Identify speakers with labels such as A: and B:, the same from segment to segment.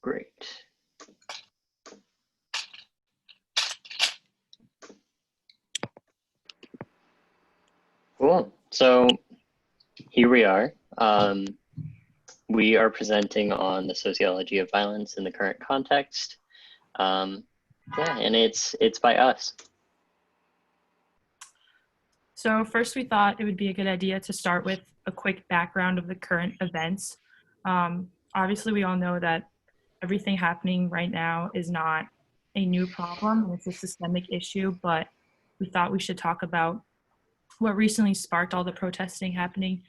A: Great. Cool. So here we are. We are presenting on the sociology of violence in the current context. Yeah, and it's by us.
B: So first, we thought it would be a good idea to start with a quick background of the current events. Obviously, we all know that everything happening right now is not a new problem, and it's a systemic issue, but we thought we should talk about what recently sparked all the protesting happening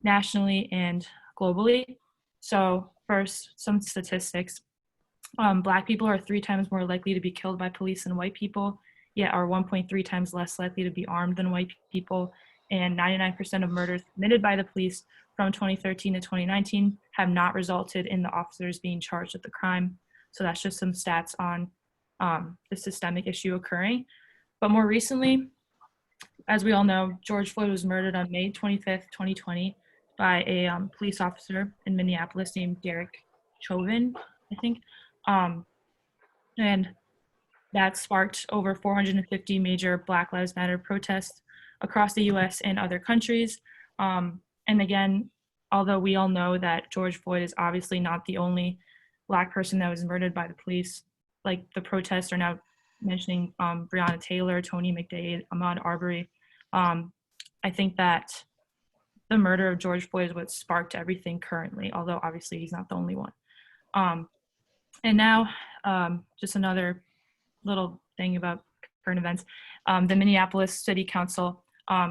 B: nationally and globally. So first, some statistics. Black people are 3 times more likely to be killed by police than white people, yet are 1.3 times less likely to be armed than white people. And 99% of murders committed by the police from 2013 to 2019 have not resulted in the officers being charged with the crime. So that's just some stats on the systemic issue occurring. But more recently, as we all know, George Floyd was murdered on May 25th, 2020 by a police officer in Minneapolis named Derek Chauvin, I think. And that sparked over 450 major Black Lives Matter protests across the US and other countries. And again, although we all know that George Floyd is obviously not the only Black person that was murdered by the police, like the protests are now mentioning Breonna Taylor, Tony McDade, Ahmaud Arbery. I think that the murder of George Floyd is what sparked everything currently, although obviously he's not the only one. And now, just another little thing about current events. The Minneapolis City Council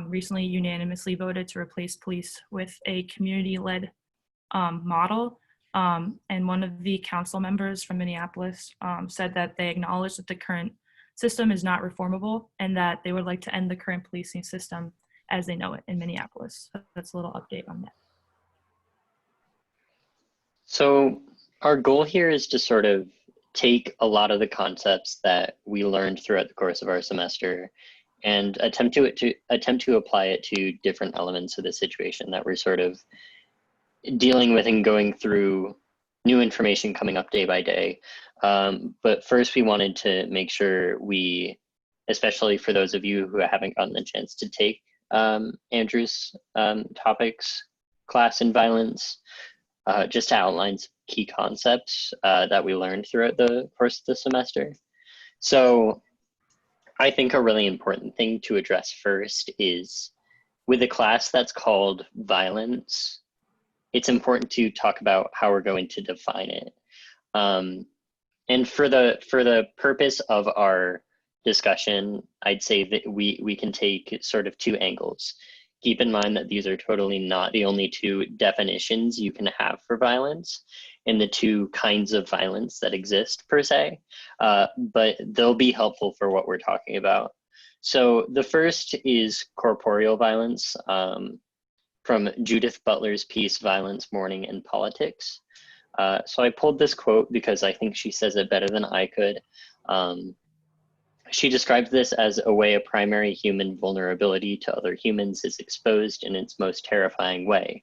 B: recently unanimously voted to replace police with a community-led model. And one of the council members from Minneapolis said that they acknowledge that the current system is not reformable and that they would like to end the current policing system as they know it in Minneapolis. So that's a little update on that.
A: So our goal here is to sort of take a lot of the concepts that we learned throughout the course of our semester and attempt to apply it to different elements of the situation that we're sort of dealing with and going through new information coming up day by day. But first we wanted to make sure we, especially for those of you who haven't gotten the chance to take Andrew's topics class in violence, just to outline some key concepts that we learned throughout the course of the semester. So I think a really important thing to address first is with a class that's called violence, it's important to talk about how we're going to define it. And for the purpose of our discussion, I'd say that we can take sort of 2 angles. Keep in mind that these are totally not the only 2 definitions you can have for violence and the 2 kinds of violence that exist per se, but they'll be helpful for what we're talking about. So the first is corporeal violence from Judith Butler's piece, Violence, Mourning, and Politics. So I pulled this quote because I think she says it better than I could. She describes this as a way a primary human vulnerability to other humans is exposed in its most terrifying way,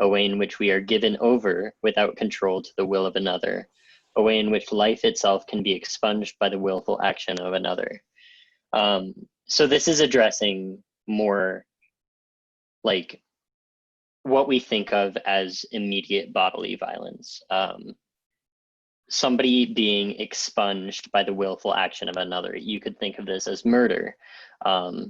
A: a way in which we are given over without control to the will of another, a way in which life itself can be expunged by the willful action of another. So this is addressing more like what we think of as immediate bodily violence. Somebody being expunged by the willful action of another. You could think of this as murder,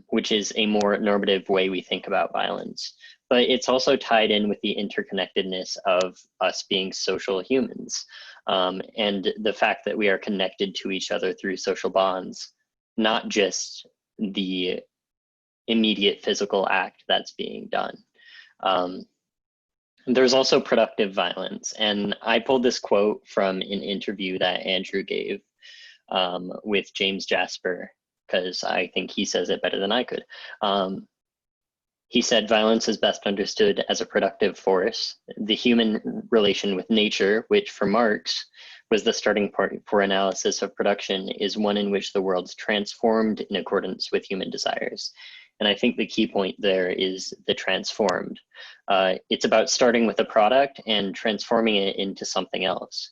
A: which is a more normative way we think about violence. But it's also tied in with the interconnectedness of us being social humans, and the fact that we are connected to each other through social bonds, not just the immediate physical act that's being done. There's also productive violence. And I pulled this quote from an interview that Andrew gave with James Jasper, because I think he says it better than I could. He said, violence is best understood as a productive force. The human relation with nature, which for Marx was the starting point for analysis of production, is one in which the world's transformed in accordance with human desires. And I think the key point there is the transformed. It's about starting with a product and transforming it into something else.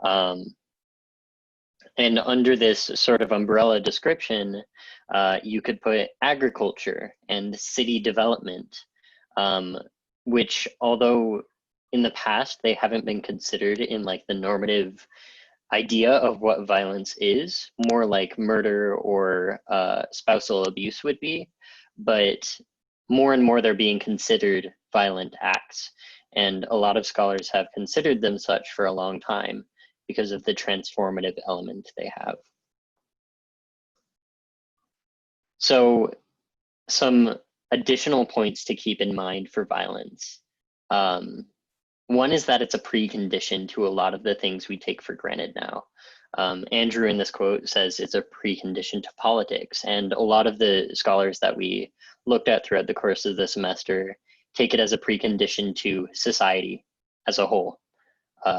A: And under this sort of umbrella description, you could put agriculture and city development, which, although in the past they haven't been considered in like the normative idea of what violence is, more like murder or spousal abuse would be, but more and more they're being considered violent acts. And a lot of scholars have considered them such for a long time because of the transformative element they have. So some additional points to keep in mind for violence. One is that it's a precondition to a lot of the things we take for granted now. Andrew in this quote says it's a precondition to politics, and a lot of the scholars that we looked at throughout the course of the semester take it as a precondition to society as a whole.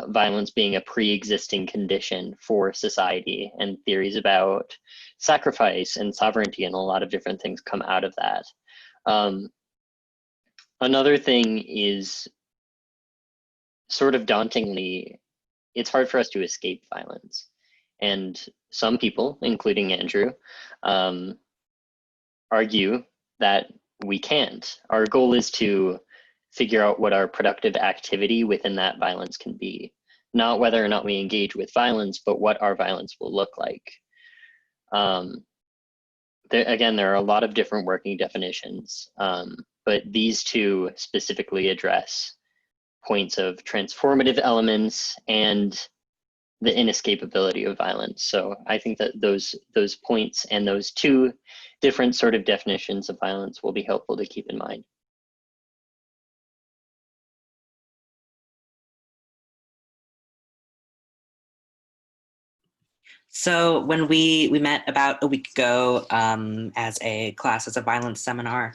A: Violence being a pre-existing condition for society, and theories about sacrifice and sovereignty and a lot of different things come out of that. Another thing is sort of dauntingly, it's hard for us to escape violence. And some people, including Andrew, argue that we can't. Our goal is to figure out what our productive activity within that violence can be. Not whether or not we engage with violence, but what our violence will look like. Again, there are a lot of different working definitions, but these two specifically address points of transformative elements and the inescapability of violence. So I think that those points and those two different sort of definitions of violence will be helpful to keep in mind.
C: So when we met about a week ago as a class, as a violence seminar,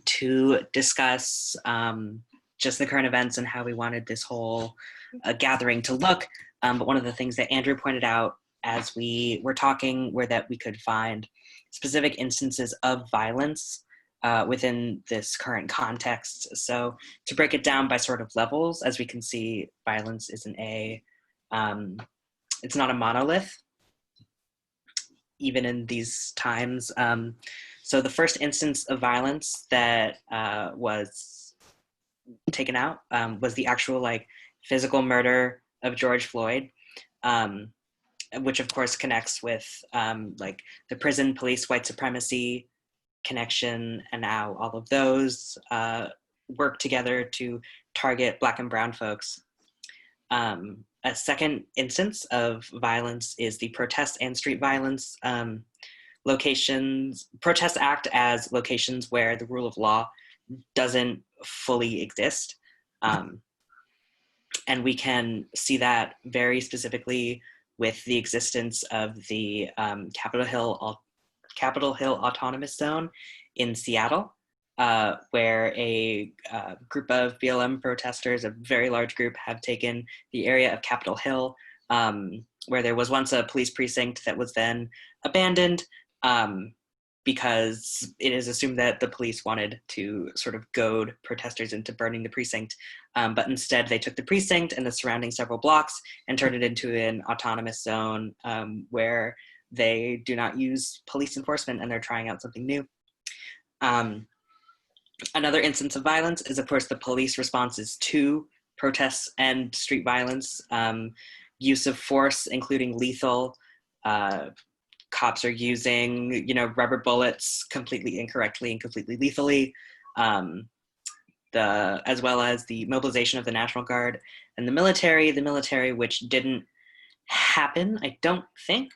C: to discuss just the current events and how we wanted this whole gathering to look. But one of the things that Andrew pointed out as we were talking were that we could find specific instances of violence within this current context. So to break it down by sort of levels, as we can see, violence isn't it's not a monolith, even in these times. So the first instance of violence that was taken out was the actual physical murder of George Floyd, which of course connects with the prison, police, white supremacy connection, and now all of those work together to target Black and brown folks. A second instance of violence is the protest and street violence locations. Protests act as locations where the rule of law doesn't fully exist. And we can see that very specifically with the existence of the Capitol Hill Autonomous Zone in Seattle, where a group of BLM protesters, a very large group, have taken the area of Capitol Hill, where there was once a police precinct that was then abandoned because it is assumed that the police wanted to sort of goad protesters into burning the precinct. But instead, they took the precinct and the surrounding several blocks and turned it into an autonomous zone where they do not use police enforcement and they're trying out something new. Another instance of violence is, of course, the police responses to protests and street violence, use of force, including lethal. Cops are using, rubber bullets completely incorrectly and completely lethally, as well as the mobilization of the National Guard and the military, which didn't happen, I don't think,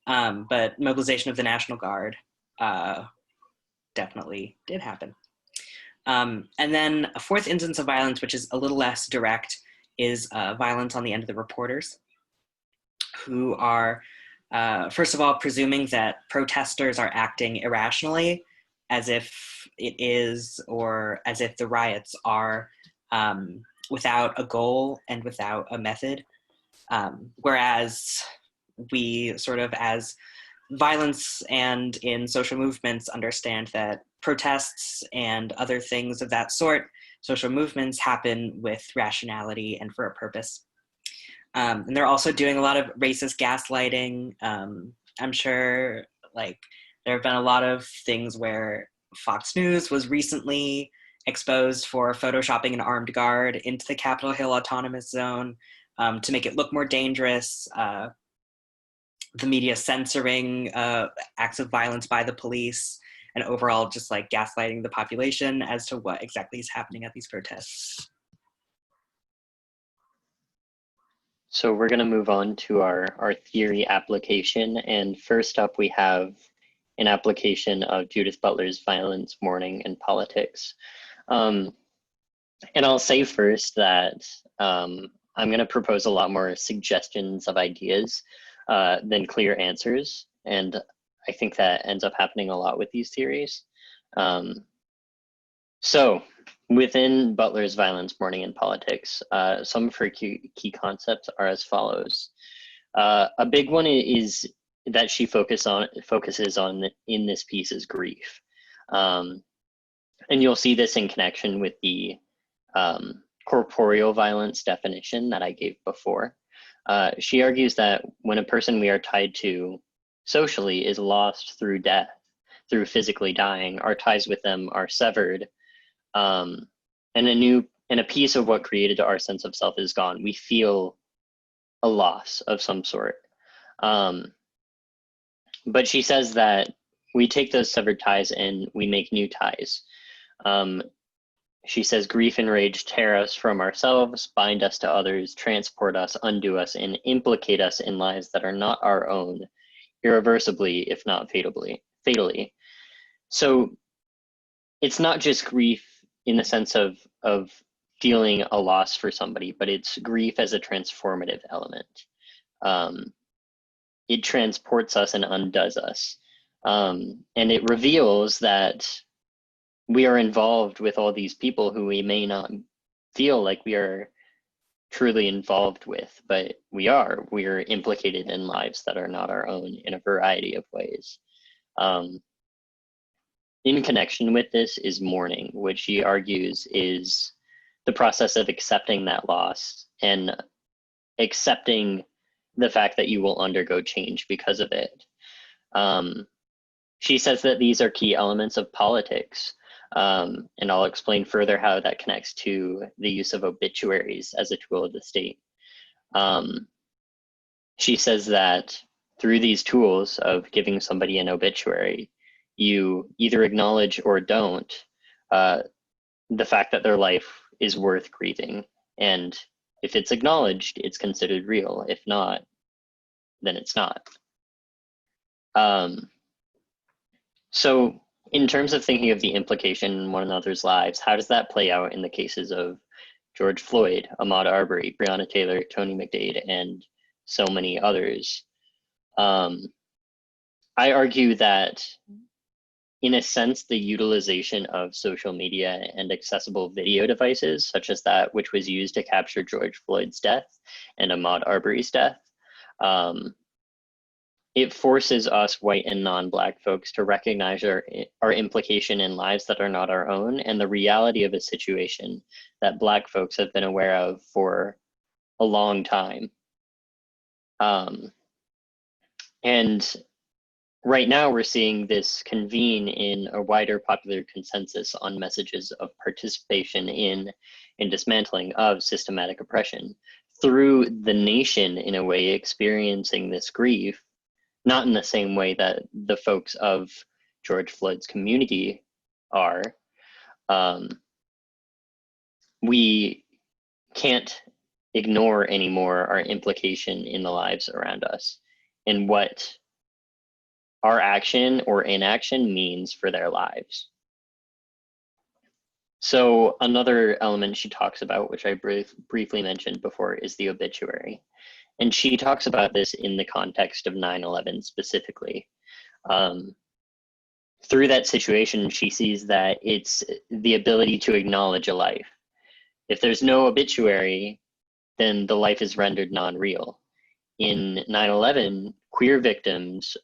C: but mobilization of the National Guard definitely did happen. And then a fourth instance of violence, which is a little less direct, is violence on the end of the reporters, who are, first of all, presuming that protesters are acting irrationally, as if it is, or as if the riots are without a goal and without a method. Whereas we sort of, as violence and in social movements, understand that protests and other things of that sort, social movements, happen with rationality and for a purpose. And they're also doing a lot of racist gaslighting. I'm sure like there have been a lot of things where Fox News was recently exposed for photoshopping an armed guard into the Capitol Hill Autonomous Zone to make it look more dangerous. The media censoring acts of violence by the police, and overall just like gaslighting the population as to what exactly is happening at these protests.
A: So we're going to move on to our theory application. And first up, we have an application of Judith Butler's Violence, Mourning, and Politics. And I'll say first that I'm going to propose a lot more suggestions of ideas than clear answers. And I think that ends up happening a lot with these theories. So within Butler's Violence, Mourning, and Politics, some of her key concepts are as follows. A big one is that she focuses on in this piece is grief. And you'll see this in connection with the corporeal violence definition that I gave before. She argues that when a person we are tied to socially is lost through death, through physically dying, our ties with them are severed, and a piece of what created our sense of self is gone. We feel a loss of some sort. But she says that we take those severed ties and we make new ties. She says grief and rage tear us from ourselves, bind us to others, transport us, undo us, and implicate us in lives that are not our own, irreversibly, if not fatally. So it's not just grief in the sense of feeling a loss for somebody, but it's grief as a transformative element. It transports us and undoes us. And it reveals that we are involved with all these people who we may not feel like we are truly involved with, but we are implicated in lives that are not our own in a variety of ways. In connection with this is mourning, which she argues is the process of accepting that loss and accepting the fact that you will undergo change because of it. She says that these are key elements of politics, and I'll explain further how that connects to the use of obituaries as a tool of the state. She says that through these tools of giving somebody an obituary, you either acknowledge or don't the fact that their life is worth grieving. And if it's acknowledged, it's considered real. If not, then it's not. So in terms of thinking of the implication in one another's lives, how does that play out in the cases of George Floyd, Ahmaud Arbery, Breonna Taylor, Tony McDade, and so many others? I argue that in a sense, the utilization of social media and accessible video devices, such as that which was used to capture George Floyd's death and Ahmaud Arbery's death, it forces us white and non-Black folks to recognize our implication in lives that are not our own and the reality of a situation that Black folks have been aware of for a long time. And right now we're seeing this convene in a wider popular consensus on messages of participation in and dismantling of systematic oppression through the nation in a way experiencing this grief, not in the same way that the folks of George Floyd's community are. We can't ignore anymore our implication in the lives around us and what our action or inaction means for their lives. So another element she talks about, which I briefly mentioned before, is the obituary. And she talks about this in the context of 9/11 specifically. Through that situation, she sees that it's the ability to acknowledge a life. If there's no obituary, then the life is rendered non-real. In 9/11, queer victims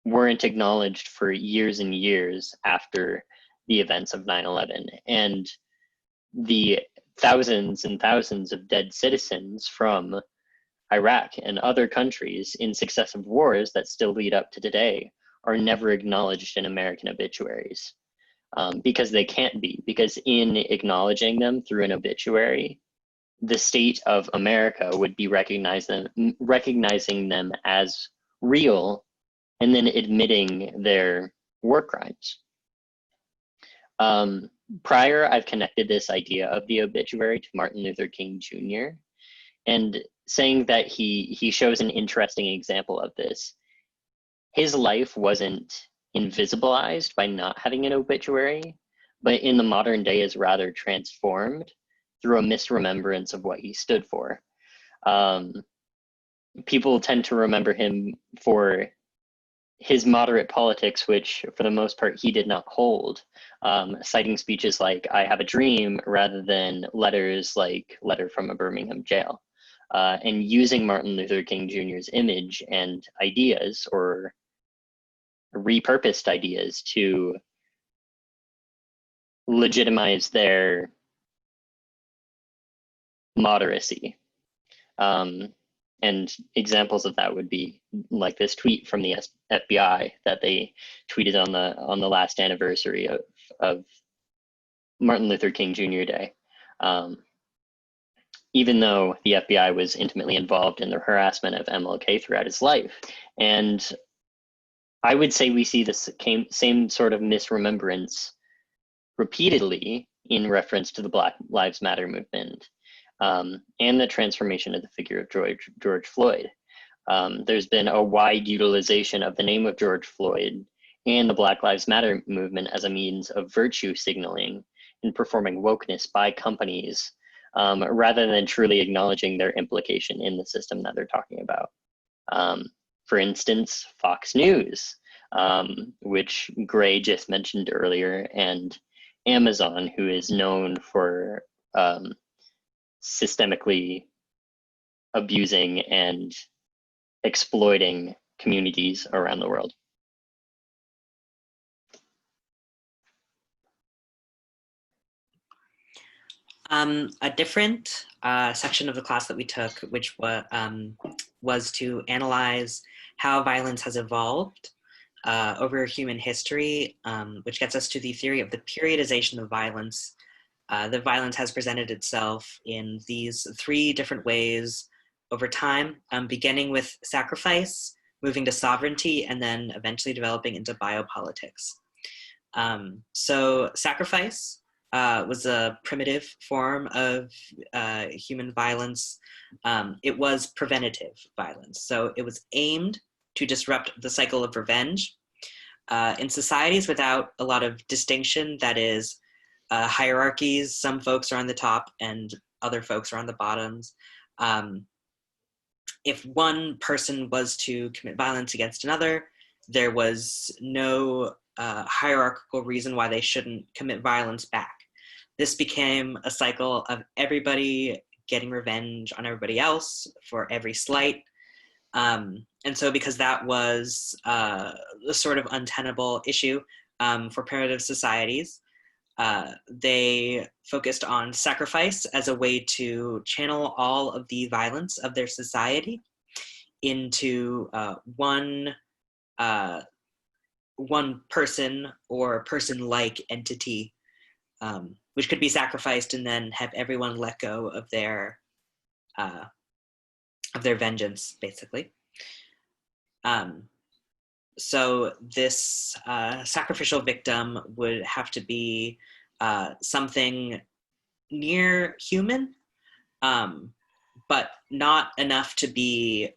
A: weren't acknowledged for years and years after the events of 9/11. And the thousands and thousands of dead citizens from Iraq and other countries in successive wars that still lead up to today are never acknowledged in American obituaries, because they can't be, because in acknowledging them through an obituary, the state of America would be recognizing them as real and then admitting their war crimes. Prior, I've connected this idea of the obituary to Martin Luther King Jr. and saying that he shows an interesting example of this. His life wasn't invisibilized by not having an obituary, but in the modern day is rather transformed through a misremembrance of what he stood for. People tend to remember him for his moderate politics, which for the most part he did not hold, citing speeches like "I have a dream" rather than letters like "Letter from a Birmingham Jail," and using Martin Luther King Jr.'s image and ideas, or repurposed ideas, to legitimize their moderacy. And examples of that would be like this tweet from the FBI that they tweeted on the last anniversary of Martin Luther King Jr. Day. Even though the FBI was intimately involved in the harassment of MLK throughout his life. And I would say we see this same sort of misremembrance repeatedly in reference to the Black Lives Matter movement, and the transformation of the figure of George Floyd. There's been a wide utilization of the name of George Floyd and the Black Lives Matter movement as a means of virtue signaling and performing wokeness by companies, rather than truly acknowledging their implication in the system that they're talking about. For instance, Fox News, which Gray just mentioned earlier, and Amazon, who is known for systemically abusing and exploiting communities around the world.
C: A different section of the class that we took, which was to analyze how violence has evolved over human history, which gets us to the theory of the periodization of violence. The violence has presented itself in these three different ways over time, beginning with sacrifice, moving to sovereignty, and then eventually developing into biopolitics. So sacrifice was a primitive form of human violence. It was preventative violence. So it was aimed to disrupt the cycle of revenge. In societies without a lot of distinction, that is, hierarchies, some folks are on the top and other folks are on the bottoms. If one person was to commit violence against another, there was no hierarchical reason why they shouldn't commit violence back. This became a cycle of everybody getting revenge on everybody else for every slight. And so because that was a sort of untenable issue for primitive societies, they focused on sacrifice as a way to channel all of the violence of their society into one person or person-like entity, which could be sacrificed and then have everyone let go of their vengeance, basically. So this sacrificial victim would have to be something near human, but not enough to be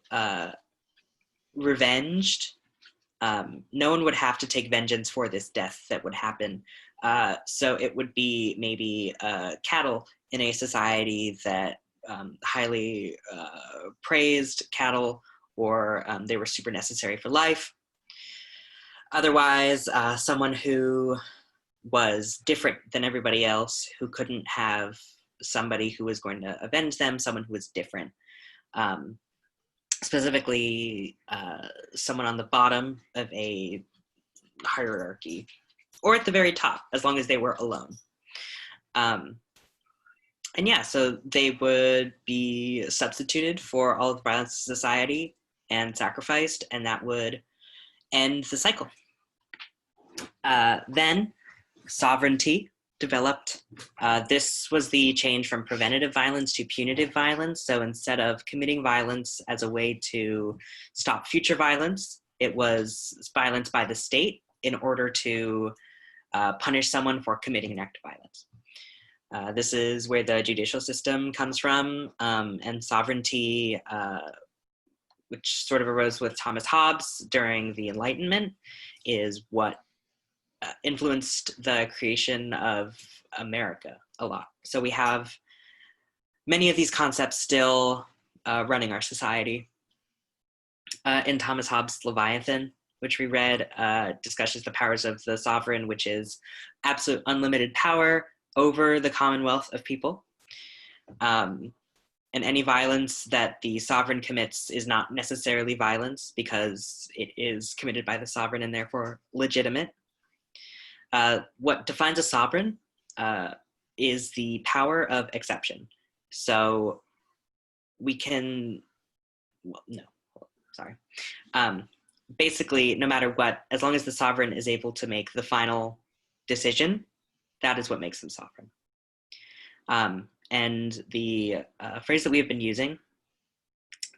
C: revenged. No one would have to take vengeance for this death that would happen. So it would be maybe cattle in a society that highly praised cattle, or they were super necessary for life. Otherwise, someone who was different than everybody else, who couldn't have somebody who was going to avenge them, someone who was different. Specifically, someone on the bottom of a hierarchy, or at the very top, as long as they were alone. And yeah, so they would be substituted for all of the violence in society and sacrificed, and that would end the cycle. Then sovereignty developed. This was the change from preventative violence to punitive violence. So instead of committing violence as a way to stop future violence, it was violence by the state in order to punish someone for committing an act of violence. This is where the judicial system comes from, and sovereignty, which sort of arose with Thomas Hobbes during the Enlightenment, is what influenced the creation of America a lot. So we have many of these concepts still running our society. In Thomas Hobbes' Leviathan, which we read, discusses the powers of the sovereign, which is absolute unlimited power over the commonwealth of people. And any violence that the sovereign commits is not necessarily violence because it is committed by the sovereign and therefore legitimate. What defines a sovereign is the power of exception. So we can, well, no, sorry. Basically, no matter what, as long as the sovereign is able to make the final decision, that is what makes them sovereign. And the phrase that we have been using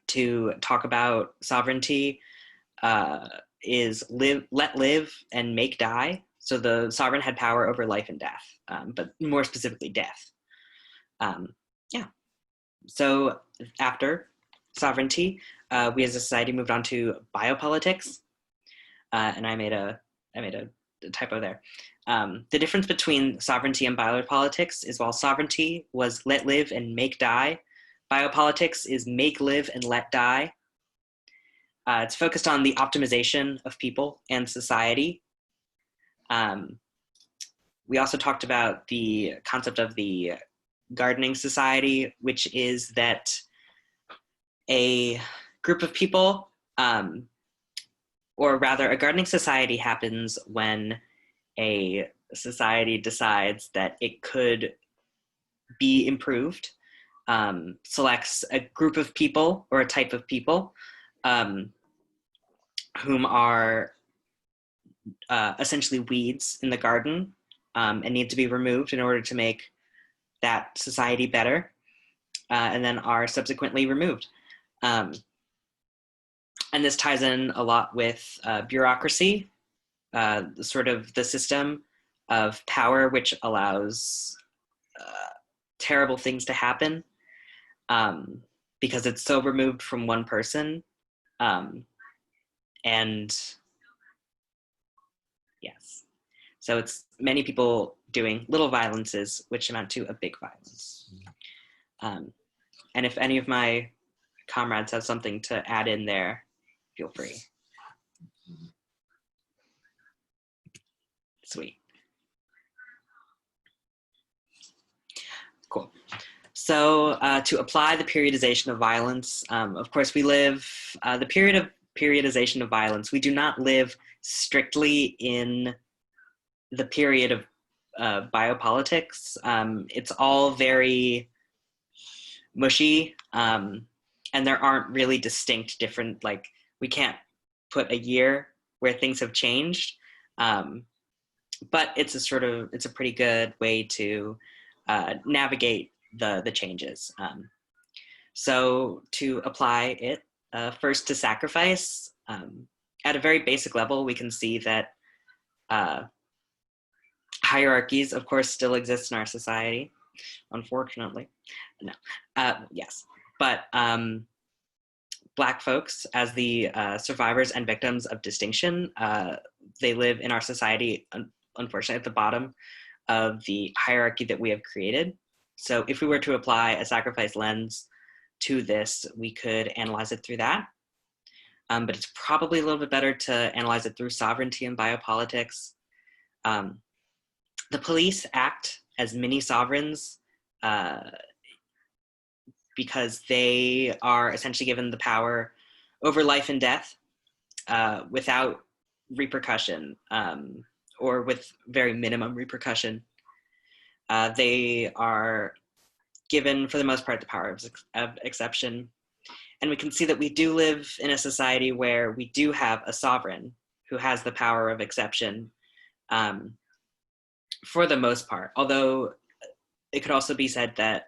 C: to talk about sovereignty is let live and make die. So the sovereign had power over life and death, but more specifically death. Yeah. So after sovereignty, we as a society moved on to biopolitics, and I made a typo there. The difference between sovereignty and biopolitics is while sovereignty was let live and make die, biopolitics is make live and let die. It's focused on the optimization of people and society. We also talked about the concept of the gardening society, which is that a group of people, or rather a gardening society happens when a society decides that it could be improved, selects a group of people or a type of people whom are essentially weeds in the garden and need to be removed in order to make that society better, and then are subsequently removed. And this ties in a lot with bureaucracy, sort of the system of power which allows terrible things to happen because it's so removed from one person. And yes, so it's many people doing little violences which amount to a big violence. And if any of my comrades have something to add in there, feel free. Sweet. Cool. So to apply the periodization of violence, of course we live, the period of periodization of violence, we do not live strictly in the period of biopolitics. It's all very mushy, and there aren't really distinct different, like we can't put a year where things have changed, but it's a pretty good way to navigate the changes. So to apply it, first to sacrifice, at a very basic level, we can see that hierarchies, of course, still exist in our society, unfortunately. No, yes, but Black folks, as the survivors and victims of distinction, they live in our society, unfortunately, at the bottom of the hierarchy that we have created. So if we were to apply a sacrifice lens to this, we could analyze it through that. But it's probably a little bit better to analyze it through sovereignty and biopolitics. The police act as mini sovereigns because they are essentially given the power over life and death without repercussion, or with very minimum repercussion. They are given, for the most part, the power of exception. And we can see that we do live in a society where we do have a sovereign who has the power of exception, for the most part. Although it could also be said that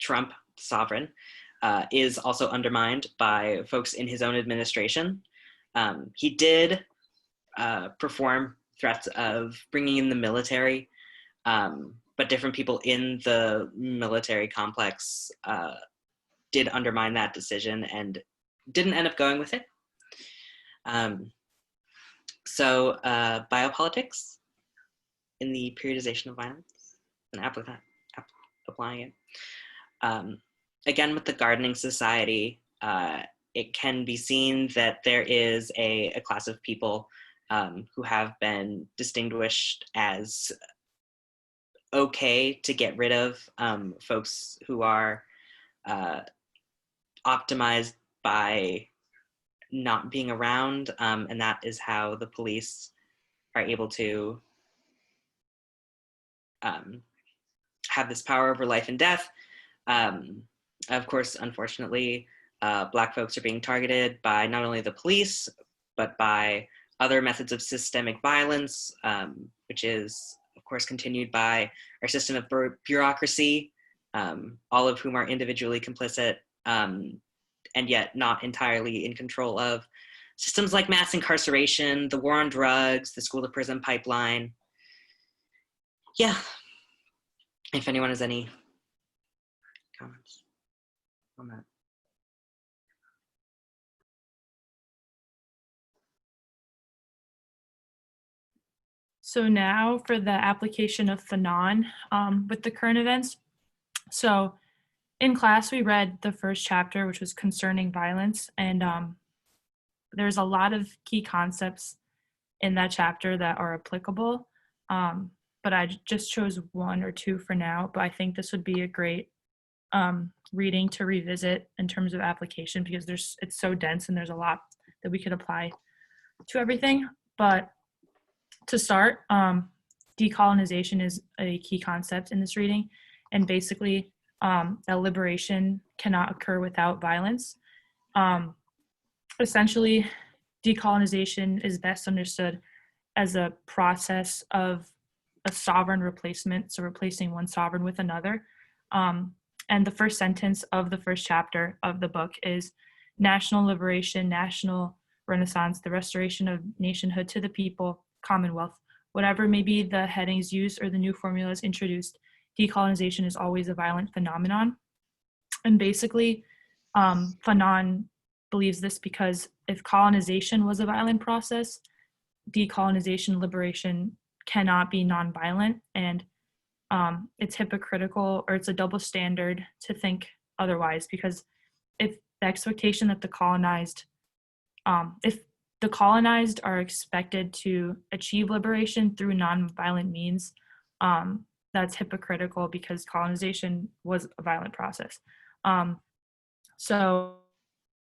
C: Trump, sovereign, is also undermined by folks in his own administration. He did perform threats of bringing in the military, but different people in the military complex did undermine that decision and didn't end up going with it. So biopolitics in the periodization of violence and applying it. Again, with the Gardening Society, it can be seen that there is a class of people who have been distinguished as okay to get rid of, folks who are optimized by not being around, and that is how the police are able to have this power over life and death. Of course, unfortunately, Black folks are being targeted by not only the police, but by other methods of systemic violence, which is, of course, continued by our system of bureaucracy, all of whom are individually complicit, and yet not entirely in control of systems like mass incarceration, the war on drugs, the school to prison pipeline. Yeah, if anyone has any comments on that.
B: So now for the application of Fanon with the current events. So in class, we read the first chapter, which was concerning violence. And there's a lot of key concepts in that chapter that are applicable. But I just chose one or two for now. But I think this would be a great reading to revisit in terms of application, because it's so dense and there's a lot that we could apply to everything. But to start, decolonization is a key concept in this reading. And basically, that liberation cannot occur without violence. Essentially, decolonization is best understood as a process of a sovereign replacement, so replacing one sovereign with another. And the first sentence of the first chapter of the book is national liberation, national renaissance, the restoration of nationhood to the people, commonwealth. Whatever may be the headings used or the new formulas introduced, decolonization is always a violent phenomenon. And basically, Fanon believes this because if colonization was a violent process, decolonization, liberation cannot be nonviolent, and it's hypocritical, or it's a double standard to think otherwise, because if the expectation that the colonized, if the colonized are expected to achieve liberation through nonviolent means, that's hypocritical because colonization was a violent process. So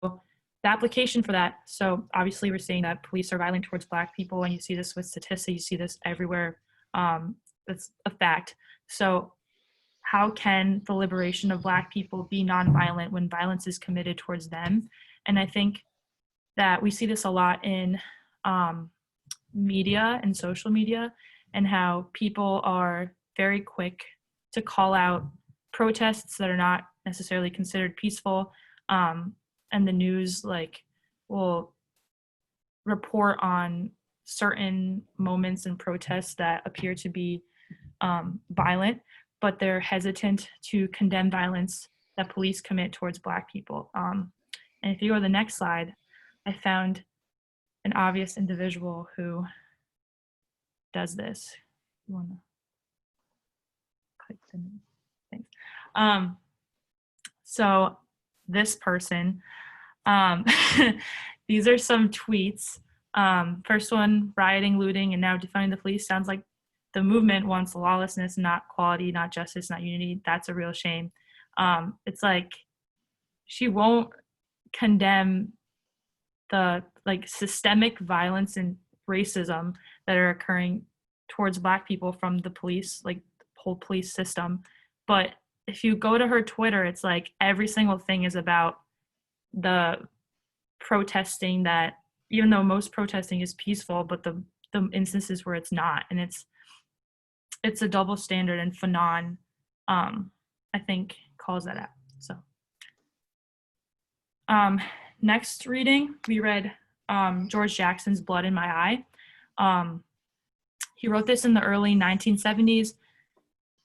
B: the application for that, so obviously we're saying that police are violent towards Black people, and you see this with statistics, you see this everywhere. That's a fact. So how can the liberation of Black people be nonviolent when violence is committed towards them? And I think that we see this a lot in media and social media, and how people are very quick to call out protests that are not necessarily considered peaceful. And the news will report on certain moments in protests that appear to be violent, but they're hesitant to condemn violence that police commit towards Black people. And if you go to the next slide, I found an obvious individual who does this. You want to click the things. So this person, these are some tweets. First one, rioting, looting, and now defunding the police. Sounds like the movement wants lawlessness, not quality, not justice, not unity. That's a real shame. It's like she won't condemn the systemic violence and racism that are occurring towards Black people from the police, the whole police system, but if you go to her Twitter, it's like every single thing is about the protesting, that even though most protesting is peaceful, but the instances where it's not, and it's a double standard, and Fanon, I think, calls that out. So next reading, we read George Jackson's Blood in My Eye. He wrote this in the early 1970s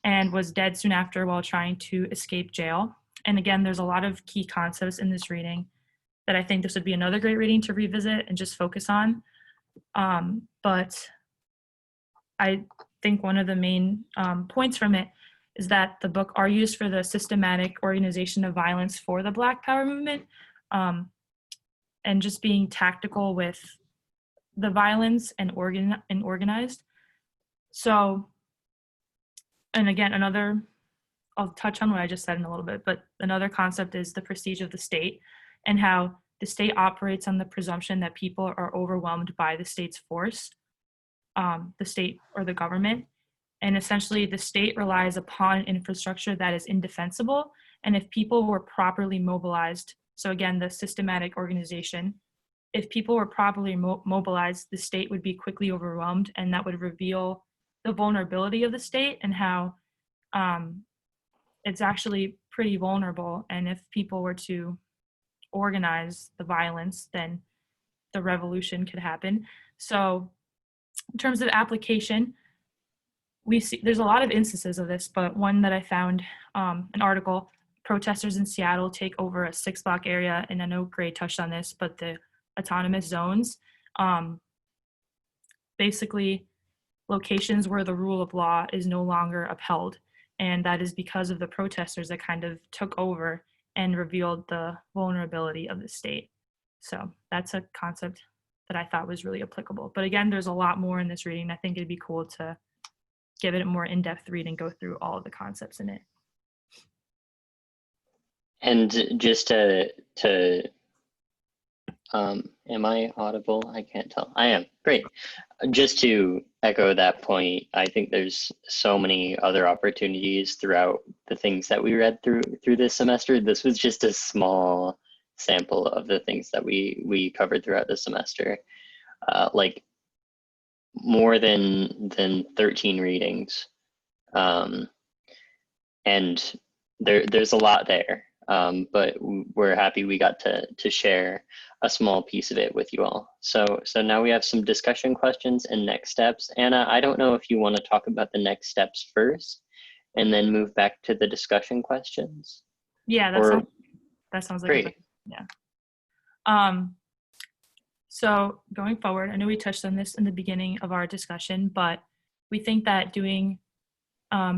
B: and was dead soon after while trying to escape jail. And again, there's a lot of key concepts in this reading that I think this would be another great reading to revisit and just focus on. But I think one of the main points from it is that the book argues for the systematic organization of violence for the Black Power movement, and just being tactical with the violence and organized. So, and again, I'll touch on what I just said in a little bit, but another concept is the prestige of the state, and how the state operates on the presumption that people are overwhelmed by the state's force, the state or the government. And essentially the state relies upon an infrastructure that is indefensible. And if people were properly mobilized, so again, the systematic organization, if people were properly mobilized, the state would be quickly overwhelmed, and that would reveal the vulnerability of the state and how it's actually pretty vulnerable. And if people were to organize the violence, then the revolution could happen. So in terms of application, we see there's a lot of instances of this, but one that I found, an article, protesters in Seattle take over a 6-block area, and I know Gray touched on this, but the autonomous zones, basically locations where the rule of law is no longer upheld. And that is because of the protesters that kind of took over and revealed the vulnerability of the state. So that's a concept that I thought was really applicable. But again, there's a lot more in this reading. I think it'd be cool to give it a more in-depth read and go through all of the concepts in it.
A: And just to am I audible? I can't tell. I am. Great. Just to echo that point, I think there's so many other opportunities throughout the things that we read through this semester. This was just a small sample of the things that we covered throughout the semester. Like more than 13 readings. And there's a lot there. But we're happy we got to share a small piece of it with you all. So now we have some discussion questions and next steps. Anna, I don't know if you want to talk about the next steps first and then move back to the discussion questions.
B: Yeah, that sounds like
A: great.
B: Yeah. So going forward, I know we touched on this in the beginning of our discussion, but we think that doing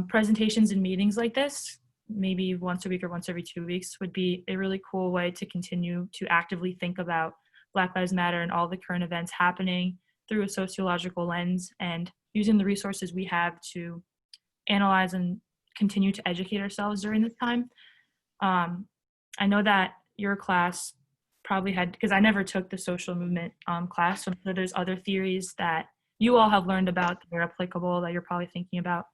B: presentations and meetings like this, maybe once a week or once every 2 weeks, would be a really cool way to continue to actively think about Black Lives Matter and all the current events happening through a sociological lens, and using the resources we have to analyze and continue to educate ourselves during this time. I know that your class probably had, because I never took the social movement class, so there's other theories that you all have learned about that are applicable that you're probably thinking about.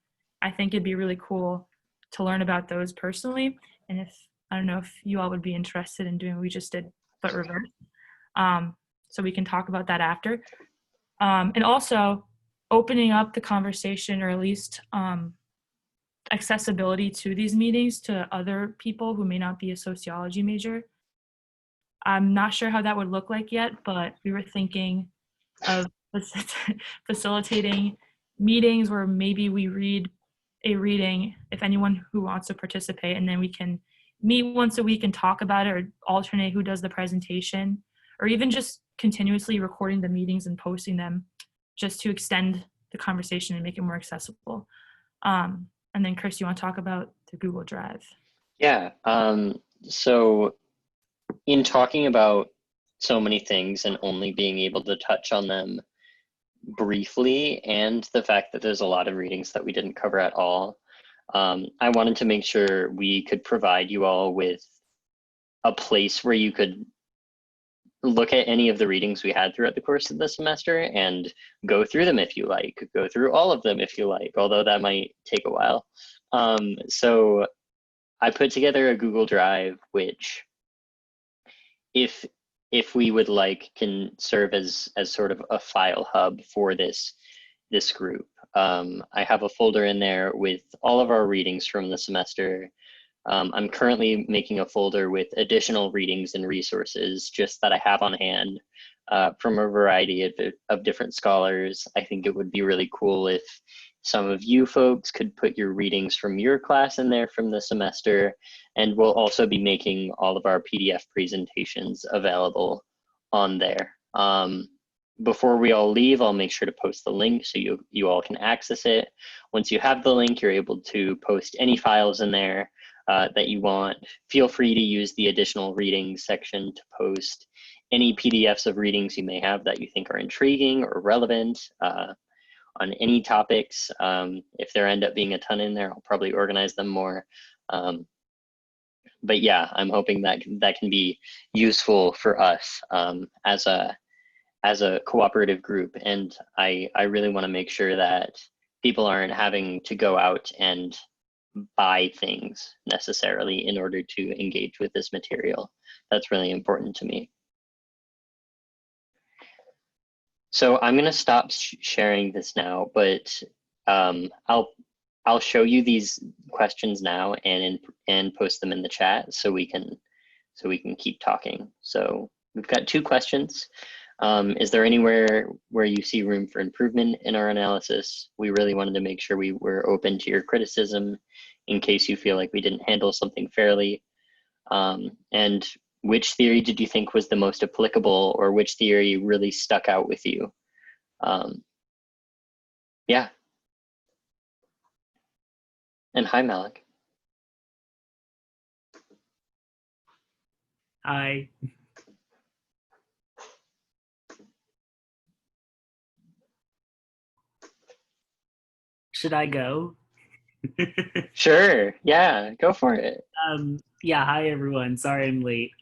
B: I think it'd be really cool to learn about those personally, and I don't know if you all would be interested in doing what we just did, but reverse. So we can talk about that after. And also opening up the conversation, or at least accessibility to these meetings to other people who may not be a sociology major. I'm not sure how that would look like yet, but we were thinking of facilitating meetings where maybe we read a reading, if anyone who wants to participate, and then we can meet once a week and talk about it, or alternate who does the presentation, or even just continuously recording the meetings and posting them just to extend the conversation and make it more accessible. And then Chris, you want to talk about the Google Drive?
A: Yeah, so in talking about so many things and only being able to touch on them briefly, and the fact that there's a lot of readings that we didn't cover at all, I wanted to make sure we could provide you all with a place where you could look at any of the readings we had throughout the course of the semester and go through them if you like, go through all of them if you like, although that might take a while. So I put together a Google Drive, which if we would like can serve as sort of a file hub for this group. I have a folder in there with all of our readings from the semester. I'm currently making a folder with additional readings and resources just that I have on hand from a variety of different scholars. I think it would be really cool if some of you folks could put your readings from your class in there from the semester, and we'll also be making all of our PDF presentations available on there. Before we all leave, I'll make sure to post the link so you all can access it. Once you have the link, you're able to post any files in there that you want. Feel free to use the additional readings section to post any PDFs of readings you may have that you think are intriguing or relevant on any topics. If there end up being a ton in there, I'll probably organize them more. But yeah, I'm hoping that can be useful for us as a cooperative group. And I really want to make sure that people aren't having to go out and buy things necessarily in order to engage with this material. That's really important to me. So I'm going to stop sharing this now, but I'll show you these questions now and post them in the chat so we can keep talking. So we've got 2 questions. Is there anywhere where you see room for improvement in our analysis? We really wanted to make sure we were open to your criticism in case you feel like we didn't handle something fairly. And which theory did you think was the most applicable, or which theory really stuck out with you? Yeah. And hi, Malik.
D: Hi. Should I go?
A: Sure. Yeah, go for it.
D: Yeah, hi everyone. Sorry I'm late.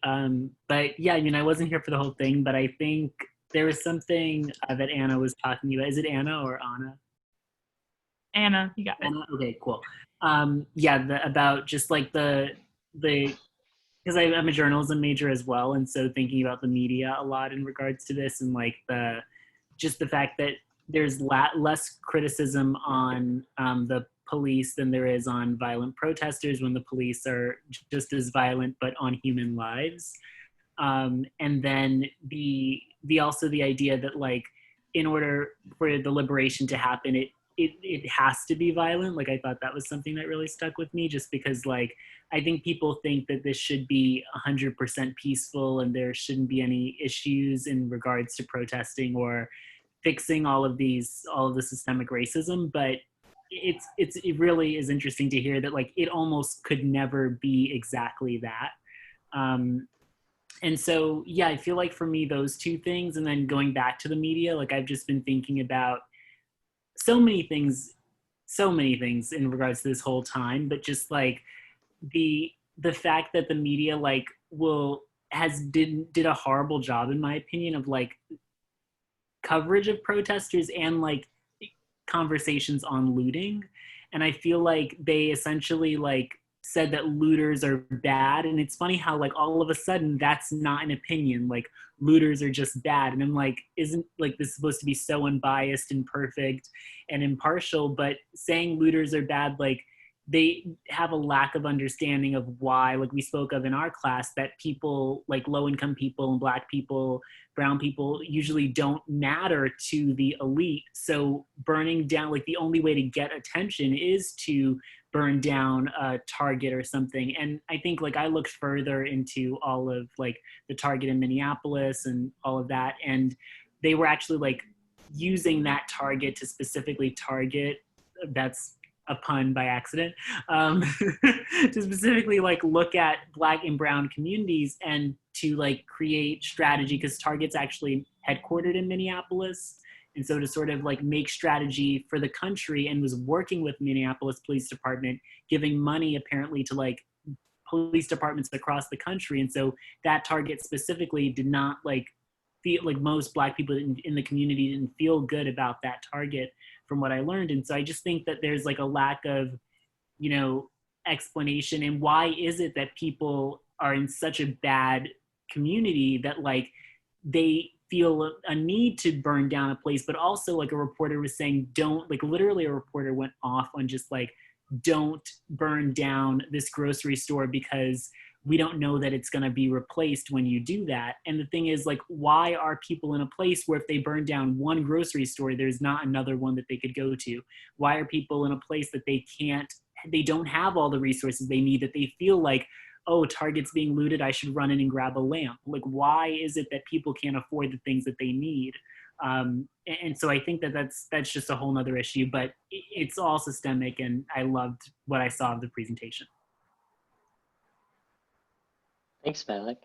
D: But yeah, I mean, I wasn't here for the whole thing, but I think there was something that Anna was talking about. Is it Anna or Anna?
B: Anna, you got it.
D: Anna? Okay, cool. Yeah, about just like the because I'm a journalism major as well, and so thinking about the media a lot in regards to this, and like the fact that there's less criticism on the police than there is on violent protesters when the police are just as violent but on human lives. And then the also the idea that like in order for the liberation to happen, it has to be violent. Like I thought that was something that really stuck with me, just because like I think people think that this should be 100% peaceful and there shouldn't be any issues in regards to protesting or fixing all of the systemic racism. But it really is interesting to hear that like it almost could never be exactly that. And so yeah, I feel like for me those 2 things, and then going back to the media, like I've just been thinking about so many things in regards to this whole time, but just like the fact that the media like did a horrible job in my opinion of like coverage of protesters and like conversations on looting. And I feel like they essentially like said that looters are bad, and it's funny how like all of a sudden that's not an opinion, like looters are just bad. And I'm like, isn't like this supposed to be so unbiased and perfect and impartial? But saying looters are bad, like they have a lack of understanding of why, like we spoke of in our class, that people like low-income people and Black people, brown people usually don't matter to the elite. So burning down, like the only way to get attention is to burn down a Target or something. And I think like I looked further into all of like the Target in Minneapolis and all of that, and they were actually like using that Target to specifically target, that's a pun by accident, to specifically like look at Black and brown communities and to like create strategy, because Target's actually headquartered in Minneapolis. And so to sort of like make strategy for the country, and was working with Minneapolis Police Department, giving money apparently to like police departments across the country. And so that Target specifically did not like feel like most Black people in the community didn't feel good about that Target, from what I learned. And so I just think that there's like a lack of, you know, explanation, and why is it that people are in such a bad community that like they feel a need to burn down a place, but also like a reporter was saying, don't, like literally a reporter went off on just like, don't burn down this grocery store because we don't know that it's going to be replaced when you do that. And the thing is, like, why are people in a place where if they burn down one grocery store, there's not another one that they could go to? Why are people in a place that they don't have all the resources they need, that they feel like, oh, Target's being looted, I should run in and grab a lamp? Like, why is it that people can't afford the things that they need? And so I think that that's just a whole nother issue, but it's all systemic, and I loved what I saw of the presentation.
A: Thanks, Malik.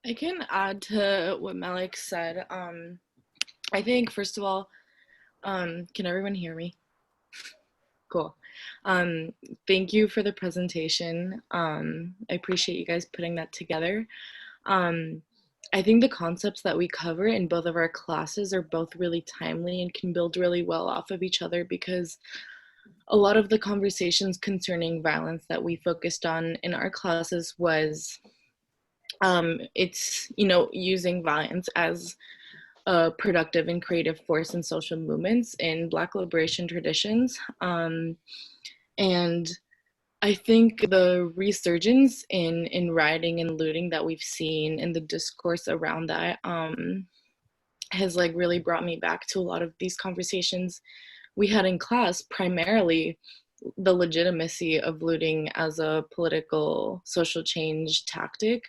E: I can add to what Malik said. I think, first of all, can everyone hear me? Cool. Thank you for the presentation. I appreciate you guys putting that together. I think the concepts that we cover in both of our classes are both really timely and can build really well off of each other, because a lot of the conversations concerning violence that we focused on in our classes was it's, using violence as a productive and creative force in social movements in Black liberation traditions. And I think the resurgence in rioting and looting that we've seen in the discourse around that has like really brought me back to a lot of these conversations we had in class, primarily the legitimacy of looting as a political social change tactic.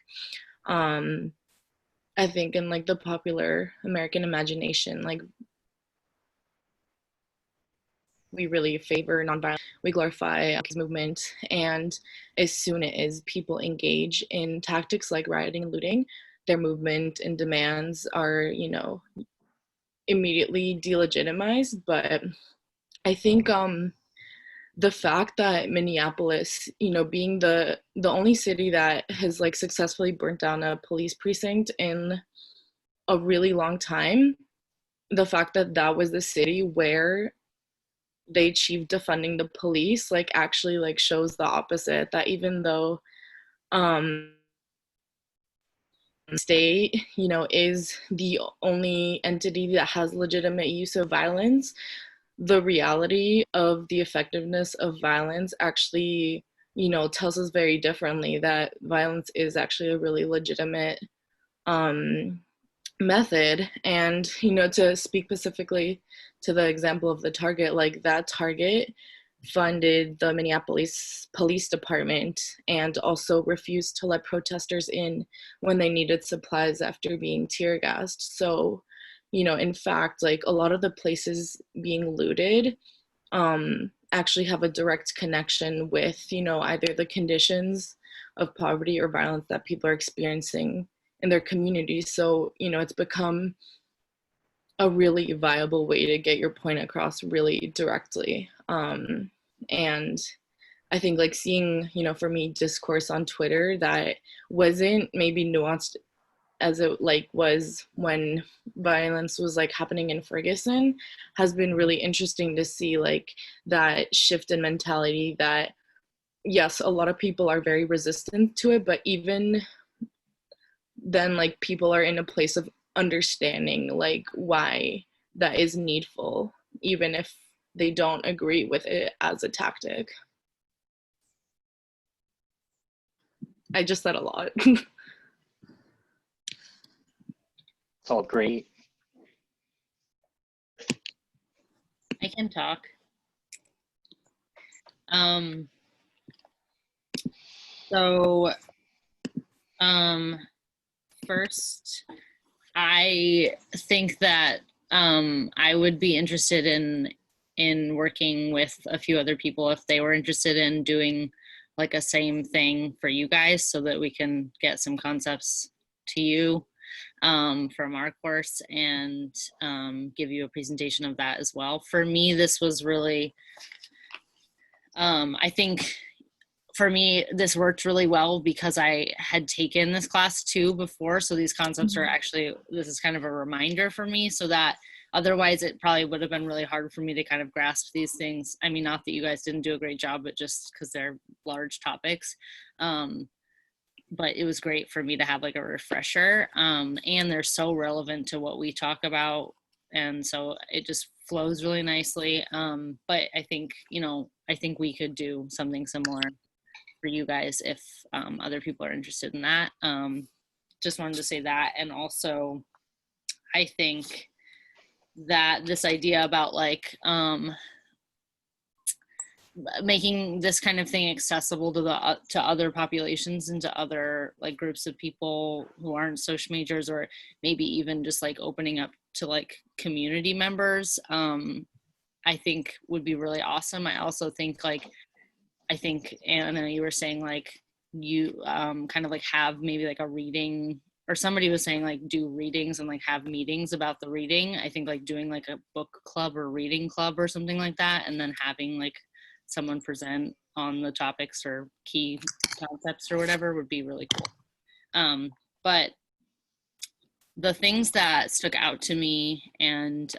E: I think in like the popular American imagination, like we really favor nonviolence, we glorify movement, and as soon as people engage in tactics like rioting and looting, their movement and demands are, immediately delegitimized. But I think the fact that Minneapolis, being the only city that has like successfully burnt down a police precinct in a really long time, the fact that that was the city where they achieved defunding the police, like actually like shows the opposite, that even though state, is the only entity that has legitimate use of violence, the reality of the effectiveness of violence actually, tells us very differently that violence is actually a really legitimate method. And, to speak specifically to the example of the Target, like that Target funded the Minneapolis Police Department and also refused to let protesters in when they needed supplies after being tear gassed. So, in fact, like a lot of the places being looted actually have a direct connection with, either the conditions of poverty or violence that people are experiencing in their communities. So, it's become a really viable way to get your point across really directly. And I think like seeing, for me, discourse on Twitter that wasn't maybe nuanced as it like was when violence was like happening in Ferguson has been really interesting to see, like that shift in mentality that, yes, a lot of people are very resistant to it, but even then, like people are in a place of understanding like why that is needful, even if they don't agree with it as a tactic. I just said a lot.
A: It's all great.
F: I can talk. First, I think that I would be interested in working with a few other people if they were interested in doing like a same thing for you guys, so that we can get some concepts to you from our course and give you a presentation of that as well. For me, this was really, I think for me, this worked really well because I had taken this class too before. So these concepts are actually, this is kind of a reminder for me, so that otherwise it probably would have been really hard for me to kind of grasp these things. I mean, not that you guys didn't do a great job, but just because they're large topics. But it was great for me to have like a refresher, and they're so relevant to what we talk about, and so it just flows really nicely. But I think, I think we could do something similar for you guys if other people are interested in that. Just wanted to say that. And also I think that this idea about like making this kind of thing accessible to other populations and to other like groups of people who aren't social majors, or maybe even just like opening up to like community members, I think would be really awesome. I also think I think Anna, you were saying like you kind of like have maybe like a reading, or somebody was saying like do readings and like have meetings about the reading. I think like doing like a book club or reading club or something like that, and then having like someone present on the topics or key concepts or whatever would be really cool. But the things that stuck out to me and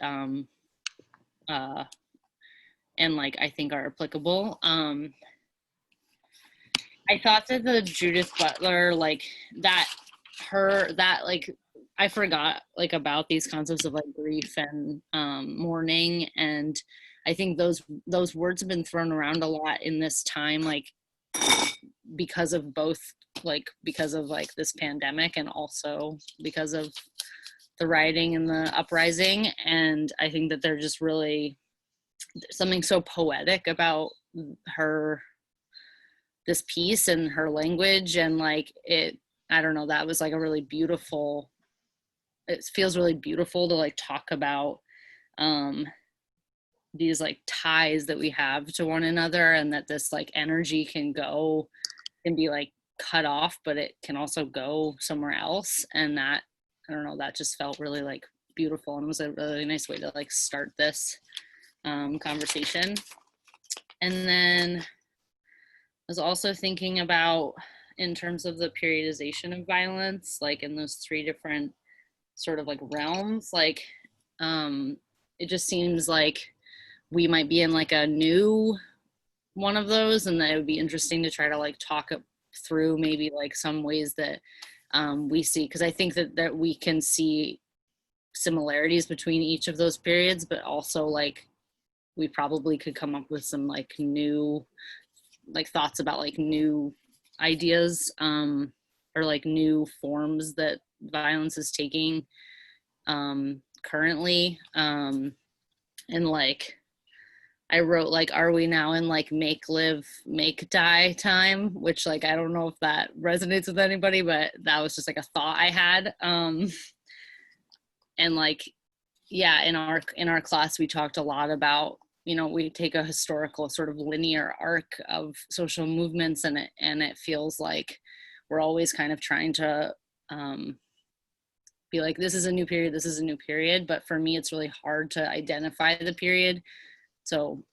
F: like I think are applicable, I thought that the Judith Butler, like I forgot like about these concepts of like grief and mourning, and I think those words have been thrown around a lot in this time, like because of this pandemic, and also because of the rioting and the uprising. And I think that they're just really something so poetic about this piece and her language, and like I don't know, that was like a really beautiful, it feels really beautiful to like talk about these like ties that we have to one another, and that this like energy can be like cut off, but it can also go somewhere else. And that, I don't know, that just felt really like beautiful, and it was a really nice way to like start this conversation. And then I was also thinking about, in terms of the periodization of violence, like in those three different sort of like realms, like it just seems like we might be in like a new one of those, and that it would be interesting to try to like talk through maybe like some ways that we see, because I think that we can see similarities between each of those periods, but also like we probably could come up with some like new like thoughts about like new ideas or like new forms that violence is taking currently. And like I wrote like, are we now in like make live make die time, which like I don't know if that resonates with anybody, but that was just like a thought I had. And like, yeah, in our class we talked a lot about, we take a historical sort of linear arc of social movements, and it feels like we're always kind of trying to be like, this is a new period, this is a new period. But for me, it's really hard to identify the period. So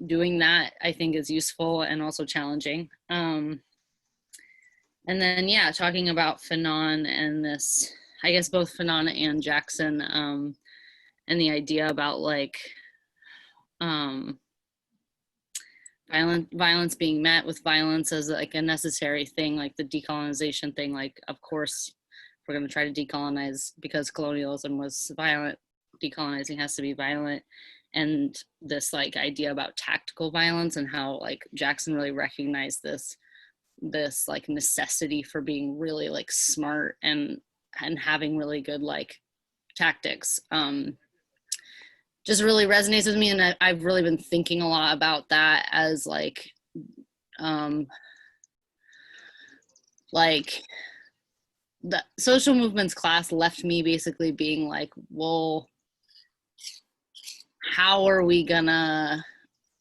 F: doing that, I think, is useful and also challenging. And then, yeah, talking about Fanon and this, I guess both Fanon and Jackson, and the idea about like violence being met with violence as like a necessary thing, like the decolonization thing. Like, of course, if we're going to try to decolonize because colonialism was violent, decolonizing has to be violent. And this like idea about tactical violence, and how like Jackson really recognized this like necessity for being really like smart and having really good like tactics, just really resonates with me. And I've really been thinking a lot about that as like the social movements class left me basically being like, well, how are we gonna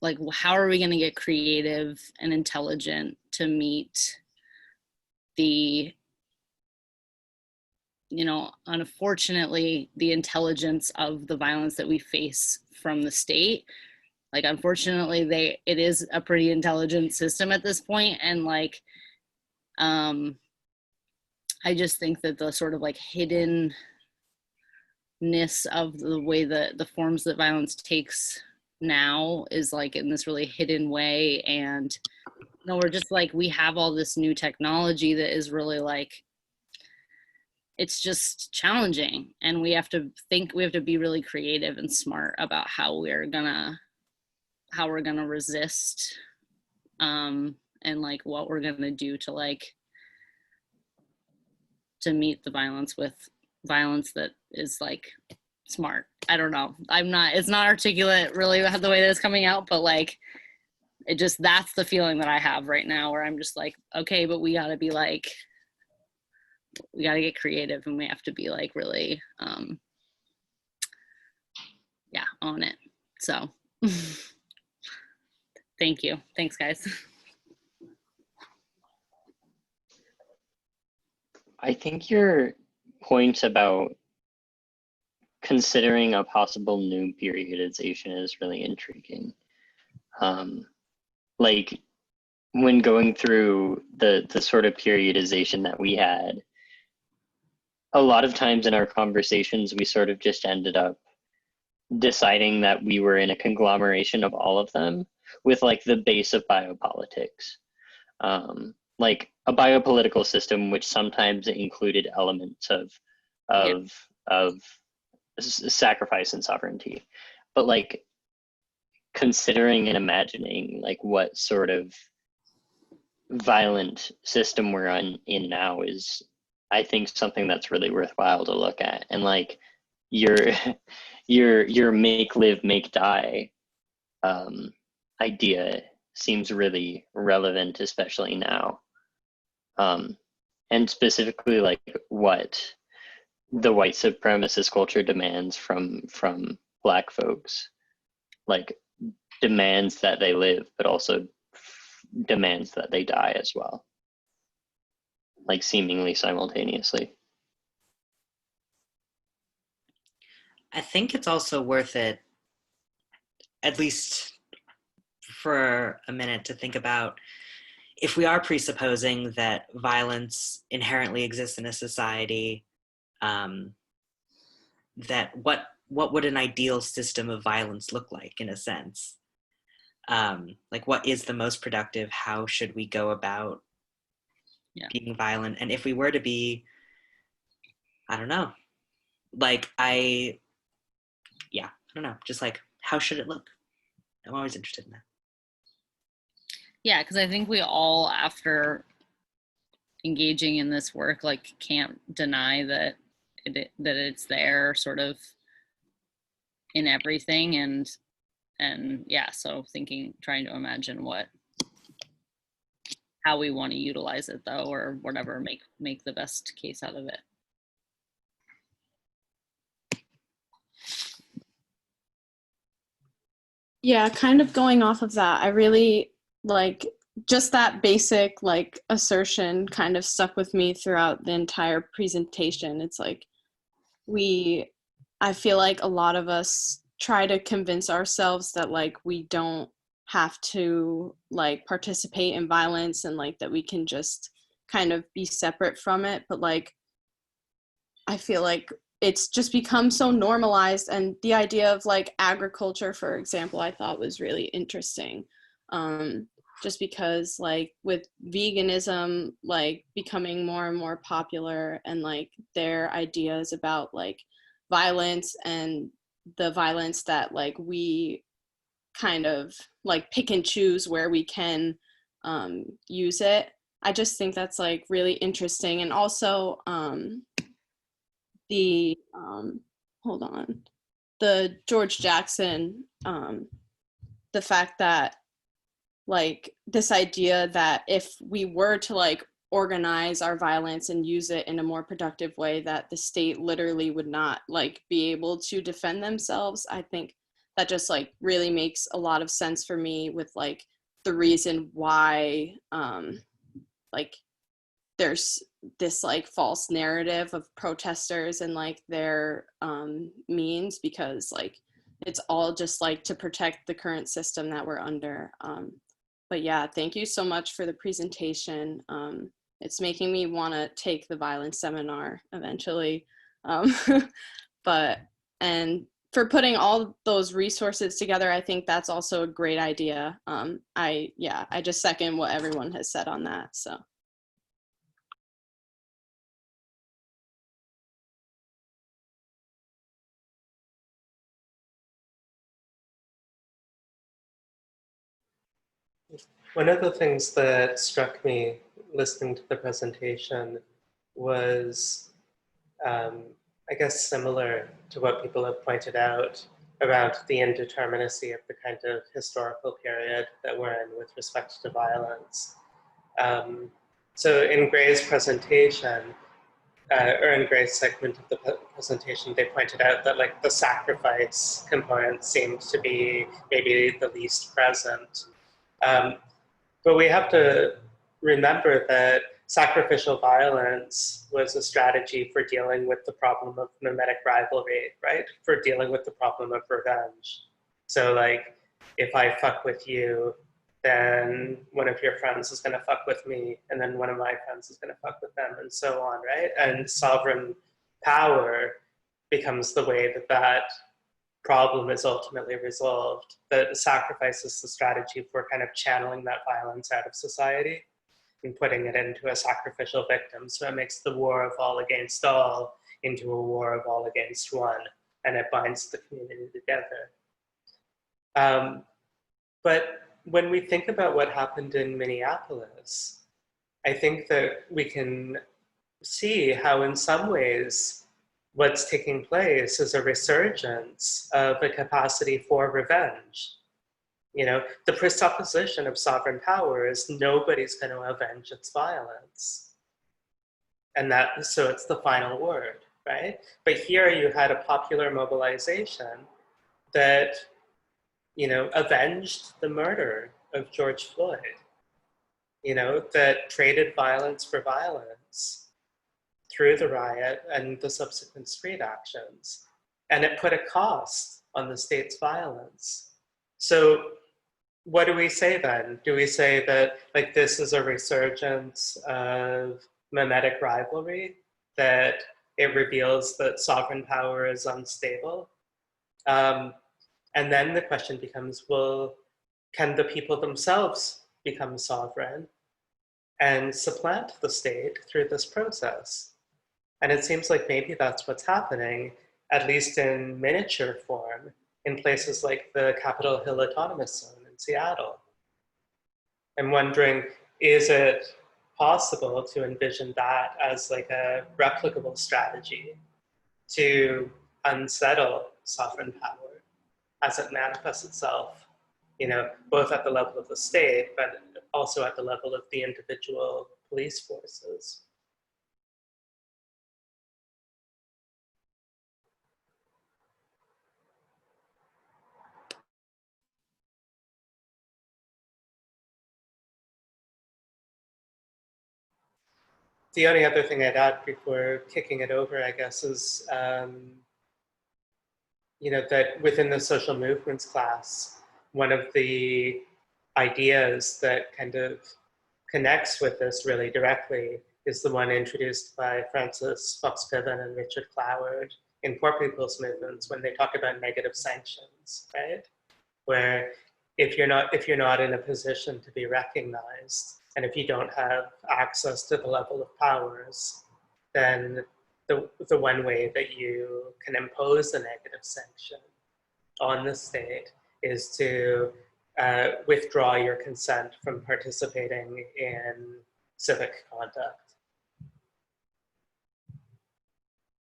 F: get creative and intelligent to meet the, unfortunately, the intelligence of the violence that we face from the state. Like, unfortunately, it is a pretty intelligent system at this point. And like, I just think that the sort of like hidden of the way that the forms that violence takes now is like in this really hidden way. And we're just like, we have all this new technology that is really like, it's just challenging, and we have to be really creative and smart about how we're gonna resist, and like what we're gonna do to like to meet the violence with violence that is like smart. I don't know. It's not articulate really the way that it's coming out, but like that's the feeling that I have right now, where I'm just like, okay, but we gotta get creative, and we have to be like really, on it. So thank you. Thanks, guys.
A: I think your point about considering a possible new periodization is really intriguing. Like when going through the sort of periodization that we had, a lot of times in our conversations, we sort of just ended up deciding that we were in a conglomeration of all of them with like the base of biopolitics. Like a biopolitical system, which sometimes included elements of sacrifice and sovereignty, but like considering and imagining like what sort of violent system we're in now is, I think, something that's really worthwhile to look at. And like your make live make die idea seems really relevant, especially now. And specifically like what the white supremacist culture demands from Black folks, like demands that they live, but also demands that they die as well, like seemingly simultaneously.
C: I think it's also worth it, at least for a minute, to think about, if we are presupposing that violence inherently exists in a society, that what would an ideal system of violence look like, in a sense? Like, what is the most productive? How should we go about being violent? And if we were to be, I don't know, like I don't know, just like, how should it look? I'm always interested in that.
F: Yeah, because I think we all, after engaging in this work, like can't deny that it's there sort of in everything. And yeah, so trying to imagine how we want to utilize it though, or whatever, make the best case out of it.
G: Yeah, kind of going off of that, I really like just that basic like assertion kind of stuck with me throughout the entire presentation. It's like I feel like a lot of us try to convince ourselves that like we don't have to like participate in violence, and like that we can just kind of be separate from it. But like I feel like it's just become so normalized. And the idea of like agriculture, for example, I thought was really interesting. Just because like with veganism like becoming more and more popular, and like their ideas about like violence and the violence that like we kind of like pick and choose where we can use it. I just think that's like really interesting. And also the George Jackson, the fact that like this idea that if we were to like organize our violence and use it in a more productive way, that the state literally would not like be able to defend themselves. I think that just like really makes a lot of sense for me, with like the reason why like there's this like false narrative of protesters and like their means, because like it's all just like to protect the current system that we're under. But yeah, thank you so much for the presentation. It's making me want to take the violence seminar eventually. But and for putting all those resources together, I think that's also a great idea. I just second what everyone has said on that. So.
H: One of the things that struck me listening to the presentation was, I guess, similar to what people have pointed out about the indeterminacy of the kind of historical period that we're in with respect to violence. So in Gray's presentation, or in Gray's segment of the presentation, they pointed out that like the sacrifice component seemed to be maybe the least present. But we have to remember that sacrificial violence was a strategy for dealing with the problem of mimetic rivalry, right? For dealing with the problem of revenge. So like, if I fuck with you, then one of your friends is gonna fuck with me, and then one of my friends is gonna fuck with them, and so on, right? And sovereign power becomes the way that that problem is ultimately resolved. The sacrifice is the strategy for kind of channeling that violence out of society and putting it into a sacrificial victim. So it makes the war of all against all into a war of all against one, and it binds the community together. But when we think about what happened in Minneapolis, I think that we can see how in some ways what's taking place is a resurgence of a capacity for revenge. You know, the presupposition of sovereign power is nobody's going to avenge its violence. And that, so it's the final word, right? But here you had a popular mobilization that, you know, avenged the murder of George Floyd, you know, that traded violence for violence through the riot and the subsequent street actions. And it put a cost on the state's violence. So what do we say then? Do we say that like this is a resurgence of mimetic rivalry, that it reveals that sovereign power is unstable? And then the question becomes, well, can the people themselves become sovereign and supplant the state through this process? And it seems like maybe that's what's happening, at least in miniature form, in places like the Capitol Hill Autonomous Zone in Seattle. I'm wondering, is it possible to envision that as like a replicable strategy to unsettle sovereign power as it manifests itself, you know, both at the level of the state, but also at the level of the individual police forces? The only other thing I'd add before kicking it over, I guess, is, you know, that within the social movements class, one of the ideas that kind of connects with this really directly is the one introduced by Francis Fox-Piven and Richard Cloward in Poor People's Movements when they talk about negative sanctions, right? Where if you're not in a position to be recognized, and if you don't have access to the level of powers, then the one way that you can impose a negative sanction on the state is to withdraw your consent from participating in civic conduct.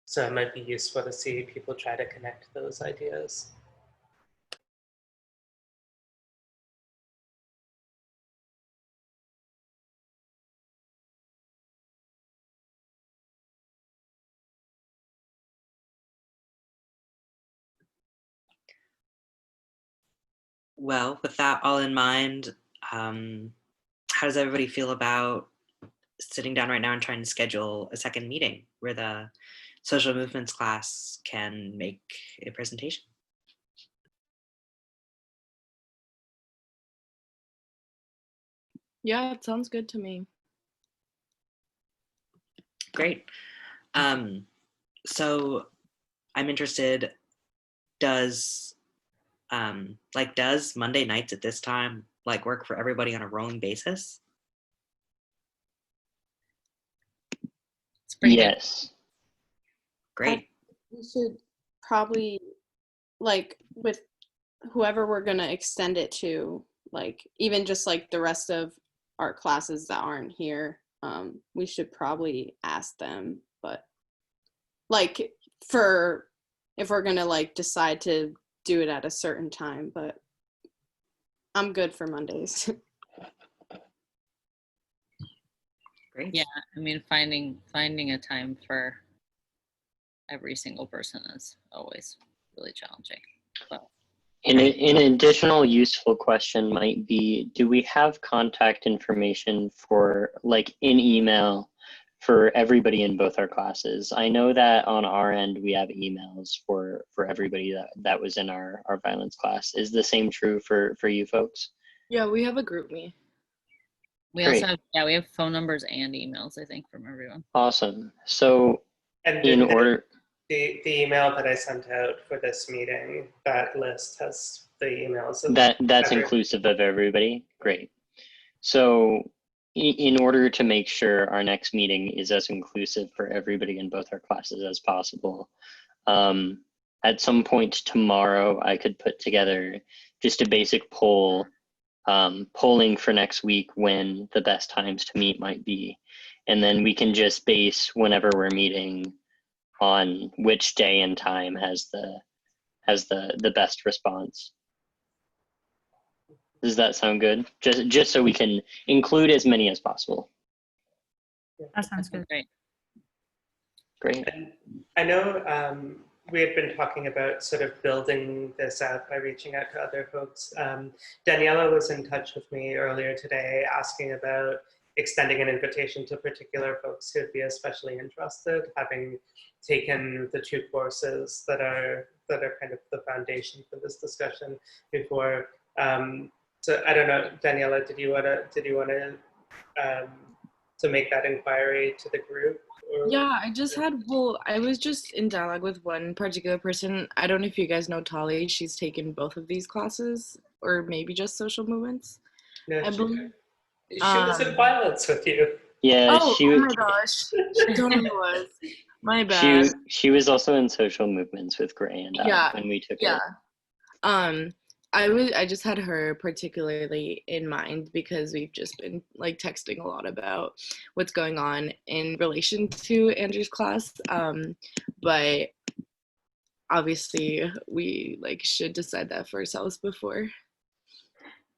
H: So it might be useful to see people try to connect those ideas.
C: Well, with that all in mind, how does everybody feel about sitting down right now and trying to schedule a second meeting where the social movements class can make a presentation?
E: Yeah, it sounds good to me.
C: Great. So I'm interested, does Monday nights at this time like work for everybody on a rolling basis?
F: It's pretty good.
A: Yes.
C: Great.
G: We should probably, like, with whoever we're going to extend it to, like, even just like the rest of our classes that aren't here, we should probably ask them. But like, for if we're going to like decide to do it at a certain time, but I'm good for Mondays.
C: Great.
F: Yeah, I mean, finding a time for every single person is always really challenging. But
A: An additional useful question might be, do we have contact information for, like, in email for everybody in both our classes? I know that on our end, we have emails for everybody that was in our violence class. Is the same true for you folks?
E: Yeah, we have a group me.
F: we
A: Great.
F: also have, we have phone numbers and emails, I think, from everyone.
A: Awesome. So
H: And
A: in
H: did
A: order,
H: the email that I sent out for this meeting, that list has the emails of
A: that's
H: every-
A: inclusive of everybody? Great. So in order to make sure our next meeting is as inclusive for everybody in both our classes as possible, at some point tomorrow, I could put together just a basic poll, polling for next week when the best times to meet might be. And then we can just base whenever we're meeting on which day and time has the best response. Does that sound good? Just so we can include as many as possible.
B: That sounds good.
F: Great.
A: Great.
H: And I know we had been talking about sort of building this out by reaching out to other folks. Daniela was in touch with me earlier today asking about extending an invitation to particular folks who'd be especially interested, having taken the two courses that are kind of the foundation for this discussion before. So I don't know, Daniela, did you want to make that inquiry to the group? Or?
E: Yeah, I was just in dialogue with one particular person. I don't know if you guys know Tali. She's taken both of these classes, or maybe just social movements.
H: No,
E: I believe.
H: she was in violence with you.
A: Yeah,
E: Oh my gosh. She totally was. My bad.
A: she was also in social movements with Gray and I
E: Yeah,
A: when we took
E: yeah.
A: it.
E: I just had her particularly in mind because we've just been like texting a lot about what's going on in relation to Andrew's class. But obviously we like should decide that for ourselves before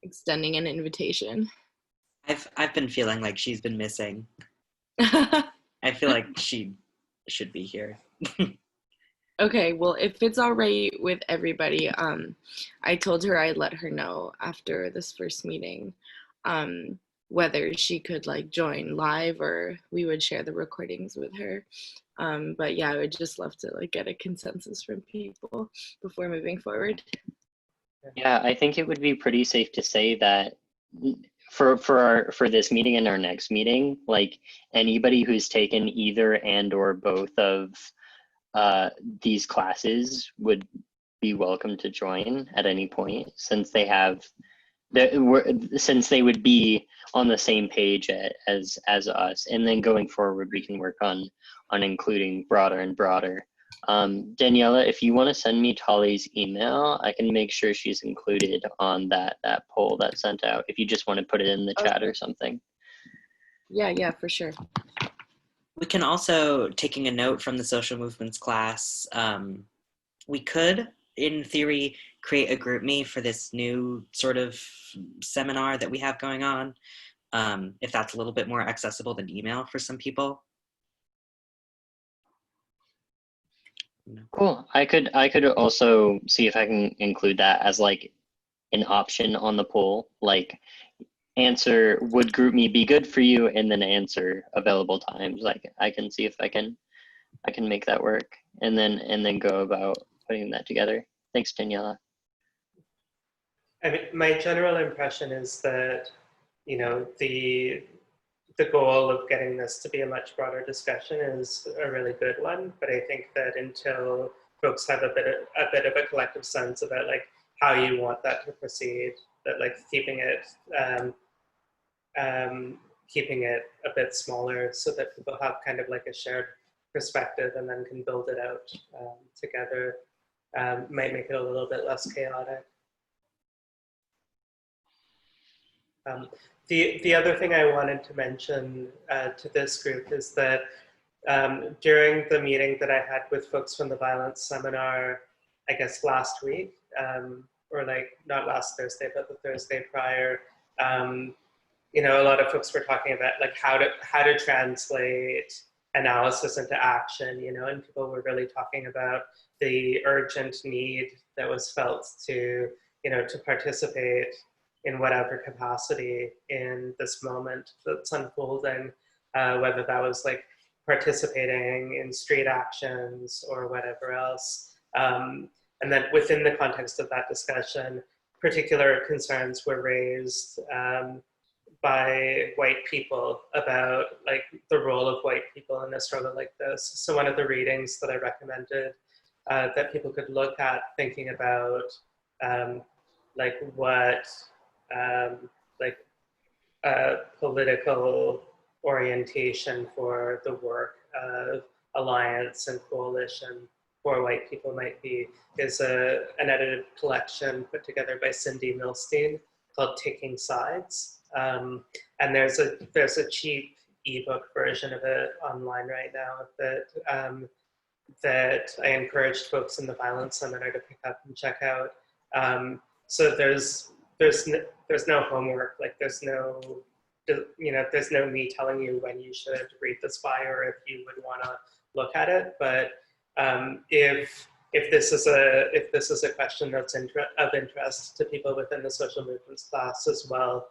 E: extending an invitation.
C: I've been feeling like she's been missing. I feel like she should be here.
E: Okay, well, if it's all right with everybody, I told her I'd let her know after this first meeting, whether she could like join live or we would share the recordings with her. But yeah, I would just love to like get a consensus from people before moving forward.
A: Yeah, I think it would be pretty safe to say that for this meeting and our next meeting, like anybody who's taken either and or both of these classes would be welcome to join at any point, since they have since they would be on the same page as us, and then going forward we can work on including broader and broader. Daniela, if you want to send me Tali's email, I can make sure she's included on that poll that's sent out, if you just want to put it in the chat or something.
E: Yeah, for sure.
C: We can also, taking a note from the social movements class, we could, in theory, create a group me for this new sort of seminar that we have going on, if that's a little bit more accessible than email for some people.
A: Cool. I could also see if I can include that as like an option on the poll, like answer, would group me be good for you, and then answer available times. Like I can see if I can make that work, and then go about putting that together. Thanks, Daniela.
H: I mean, my general impression is that, you know, the goal of getting this to be a much broader discussion is a really good one, but I think that until folks have a bit of a collective sense about like how you want that to proceed, that like keeping it a bit smaller so that people have kind of like a shared perspective and then can build it out together, might make it a little bit less chaotic. The other thing I wanted to mention to this group is that during the meeting that I had with folks from the violence seminar, I guess last week, or like not last Thursday, but the Thursday prior, you know, a lot of folks were talking about like how to translate analysis into action, you know, and people were really talking about the urgent need that was felt to, you know, to participate in whatever capacity in this moment that's unfolding, whether that was like participating in street actions or whatever else. And then within the context of that discussion, particular concerns were raised by white people about like the role of white people in a struggle like this. So one of the readings that I recommended that people could look at thinking about like what political orientation for the work of Alliance and Coalition for White People might be is an edited collection put together by Cindy Milstein called Taking Sides. And there's a cheap ebook version of it online right now that I encouraged folks in the violence seminar to pick up and check out. So there's no homework, like there's no me telling you when you should read this by or if you would want to look at it. But if this is a question that's of interest to people within the social movements class as well,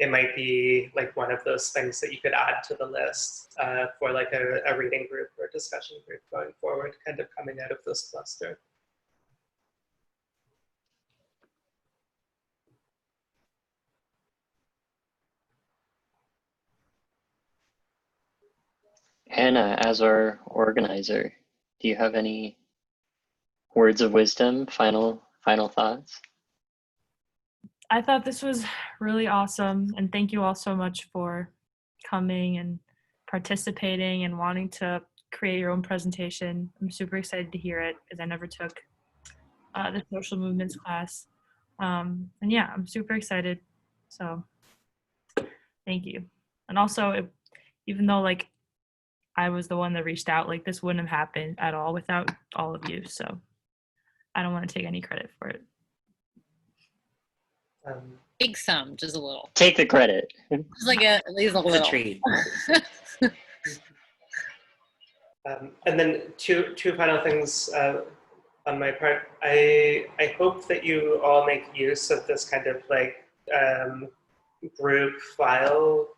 H: it might be like one of those things that you could add to the list for like a reading group or discussion group going forward, kind of coming out of this cluster.
A: Anna, as our organizer, do you have any words of wisdom, final thoughts?
B: I thought this was really awesome, and thank you all so much for coming and participating and wanting to create your own presentation. I'm super excited to hear it because I never took the social movements class. And yeah, I'm super excited. So thank you. And also, even though like I was the one that reached out, like this wouldn't have happened at all without all of you. So I don't want to take any credit for it.
F: Big sum, just a little.
A: Take the credit.
F: Just like at least a little.
C: It's a treat.
H: And then two final things on my part. I hope that you all make use of this kind of like group file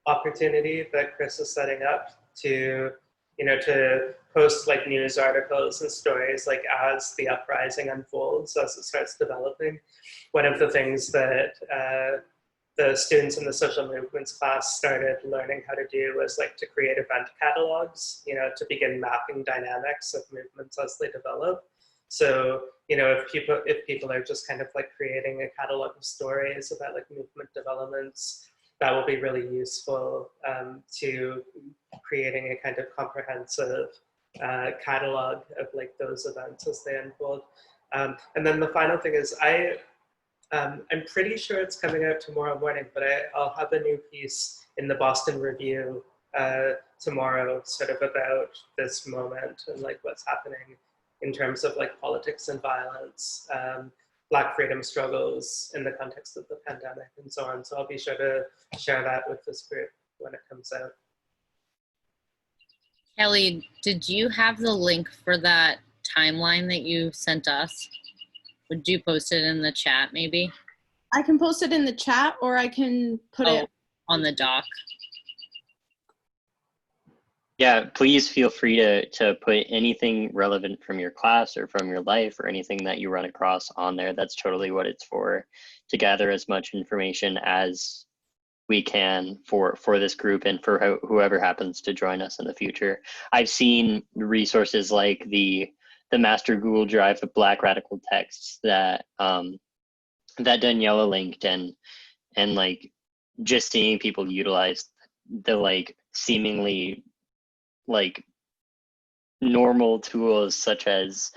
H: opportunity that Chris is setting up to, you know, to post like news articles and stories like as the uprising unfolds, as it starts developing. One of the things that the students in the social movements class started learning how to do was like to create event catalogs, you know, to begin mapping dynamics of movements as they develop. So, you know, if people are just kind of like creating a catalog of stories about like movement developments, that will be really useful to creating a kind of comprehensive catalog of like those events as they unfold. And then the final thing is I'm pretty sure it's coming out tomorrow morning, but I'll have a new piece in the Boston Review tomorrow sort of about this moment and like what's happening in terms of like politics and violence, Black freedom struggles in the context of the pandemic and so on. So I'll be sure to share that with this group when it comes out.
F: Kelly, did you have the link for that timeline that you sent us? Would you post it in the chat maybe?
G: I can post it in the chat or I can put it
F: on the doc.
A: Yeah, please feel free to put anything relevant from your class or from your life or anything that you run across on there. That's totally what it's for, to gather as much information as we can for this group and for whoever happens to join us in the future. I've seen resources like the the master Google Drive of Black radical texts that that Daniela linked, and like just seeing people utilize the like seemingly like normal tools such as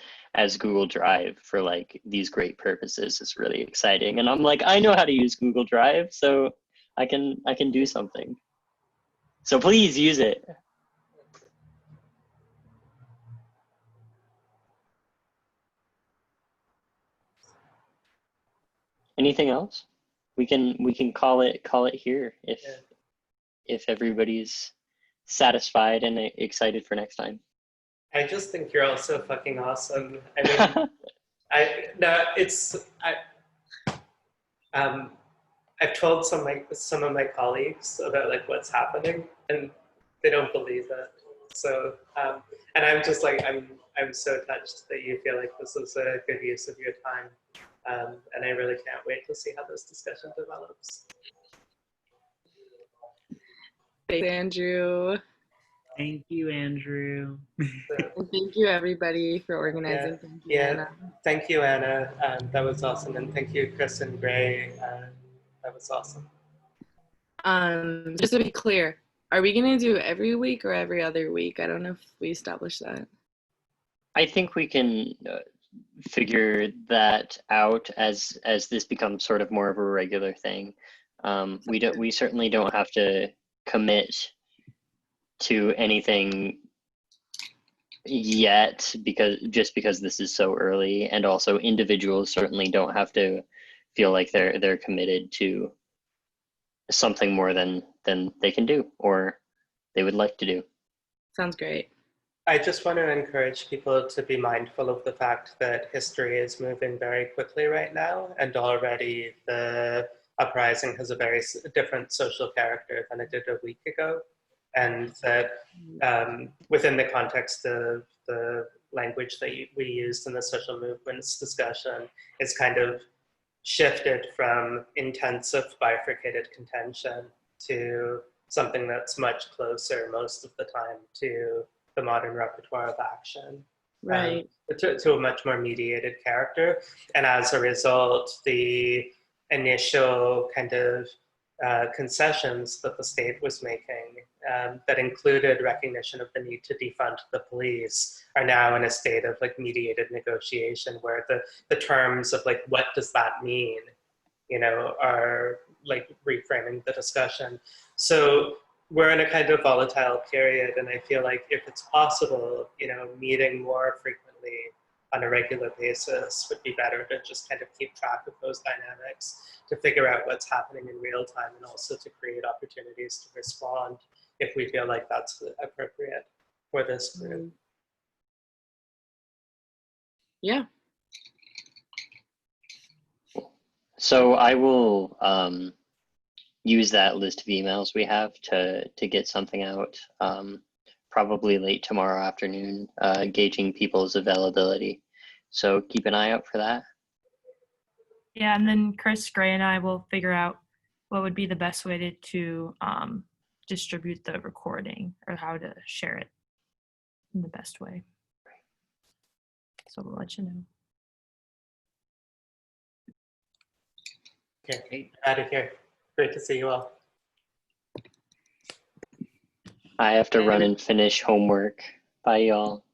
A: Google Drive for like these great purposes is really exciting. And I'm like, I know how to use Google Drive, so I can do something. So please use it. Anything else? We can call it here if everybody's satisfied and excited for next time.
H: I just think you're all so fucking awesome. I mean, I've told some of my colleagues about like what's happening, and they don't believe it. So, and I'm just like, I'm so touched that you feel like this is a good use of your time, and I really can't wait to see how this discussion develops.
E: Thanks, Andrew.
D: Thank you, Andrew.
E: And thank you, everybody, for organizing. Thank you, Anna.
H: Thank you, Anna. That was awesome. And thank you, Chris and Gray. That was awesome.
E: Just to be clear, are we going to do every week or every other week? I don't know if we established that.
A: I think we can figure that out as this becomes sort of more of a regular thing. We certainly don't have to commit to anything yet, because this is so early, and also individuals certainly don't have to feel like they're committed to something more than they can do or they would like to do.
E: Sounds great.
H: I just want to encourage people to be mindful of the fact that history is moving very quickly right now, and already the uprising has a very different social character than it did a week ago. And that within the context of the language that we used in the social movements discussion, it's kind of shifted from intensive bifurcated contention to something that's much closer most of the time to the modern repertoire of action.
E: Right.
H: To a much more mediated character. And as a result, the initial kind of concessions that the state was making that included recognition of the need to defund the police are now in a state of like mediated negotiation, where the terms of like what does that mean, you know, are like reframing the discussion. So we're in a kind of volatile period, and I feel like if it's possible, you know, meeting more frequently on a regular basis would be better to just kind of keep track of those dynamics, to figure out what's happening in real time, and also to create opportunities to respond if we feel like that's appropriate for this group.
E: Yeah.
A: So I will use that list of emails we have to get something out, probably late tomorrow afternoon, gauging people's availability. So keep an eye out for that.
B: Yeah, and then Chris, Gray, and I will figure out what would be the best way to distribute the recording, or how to share it in the best way. So we'll let you know.
H: Okay, out of here. Great to see you all.
A: I have to run and finish homework. Bye, y'all.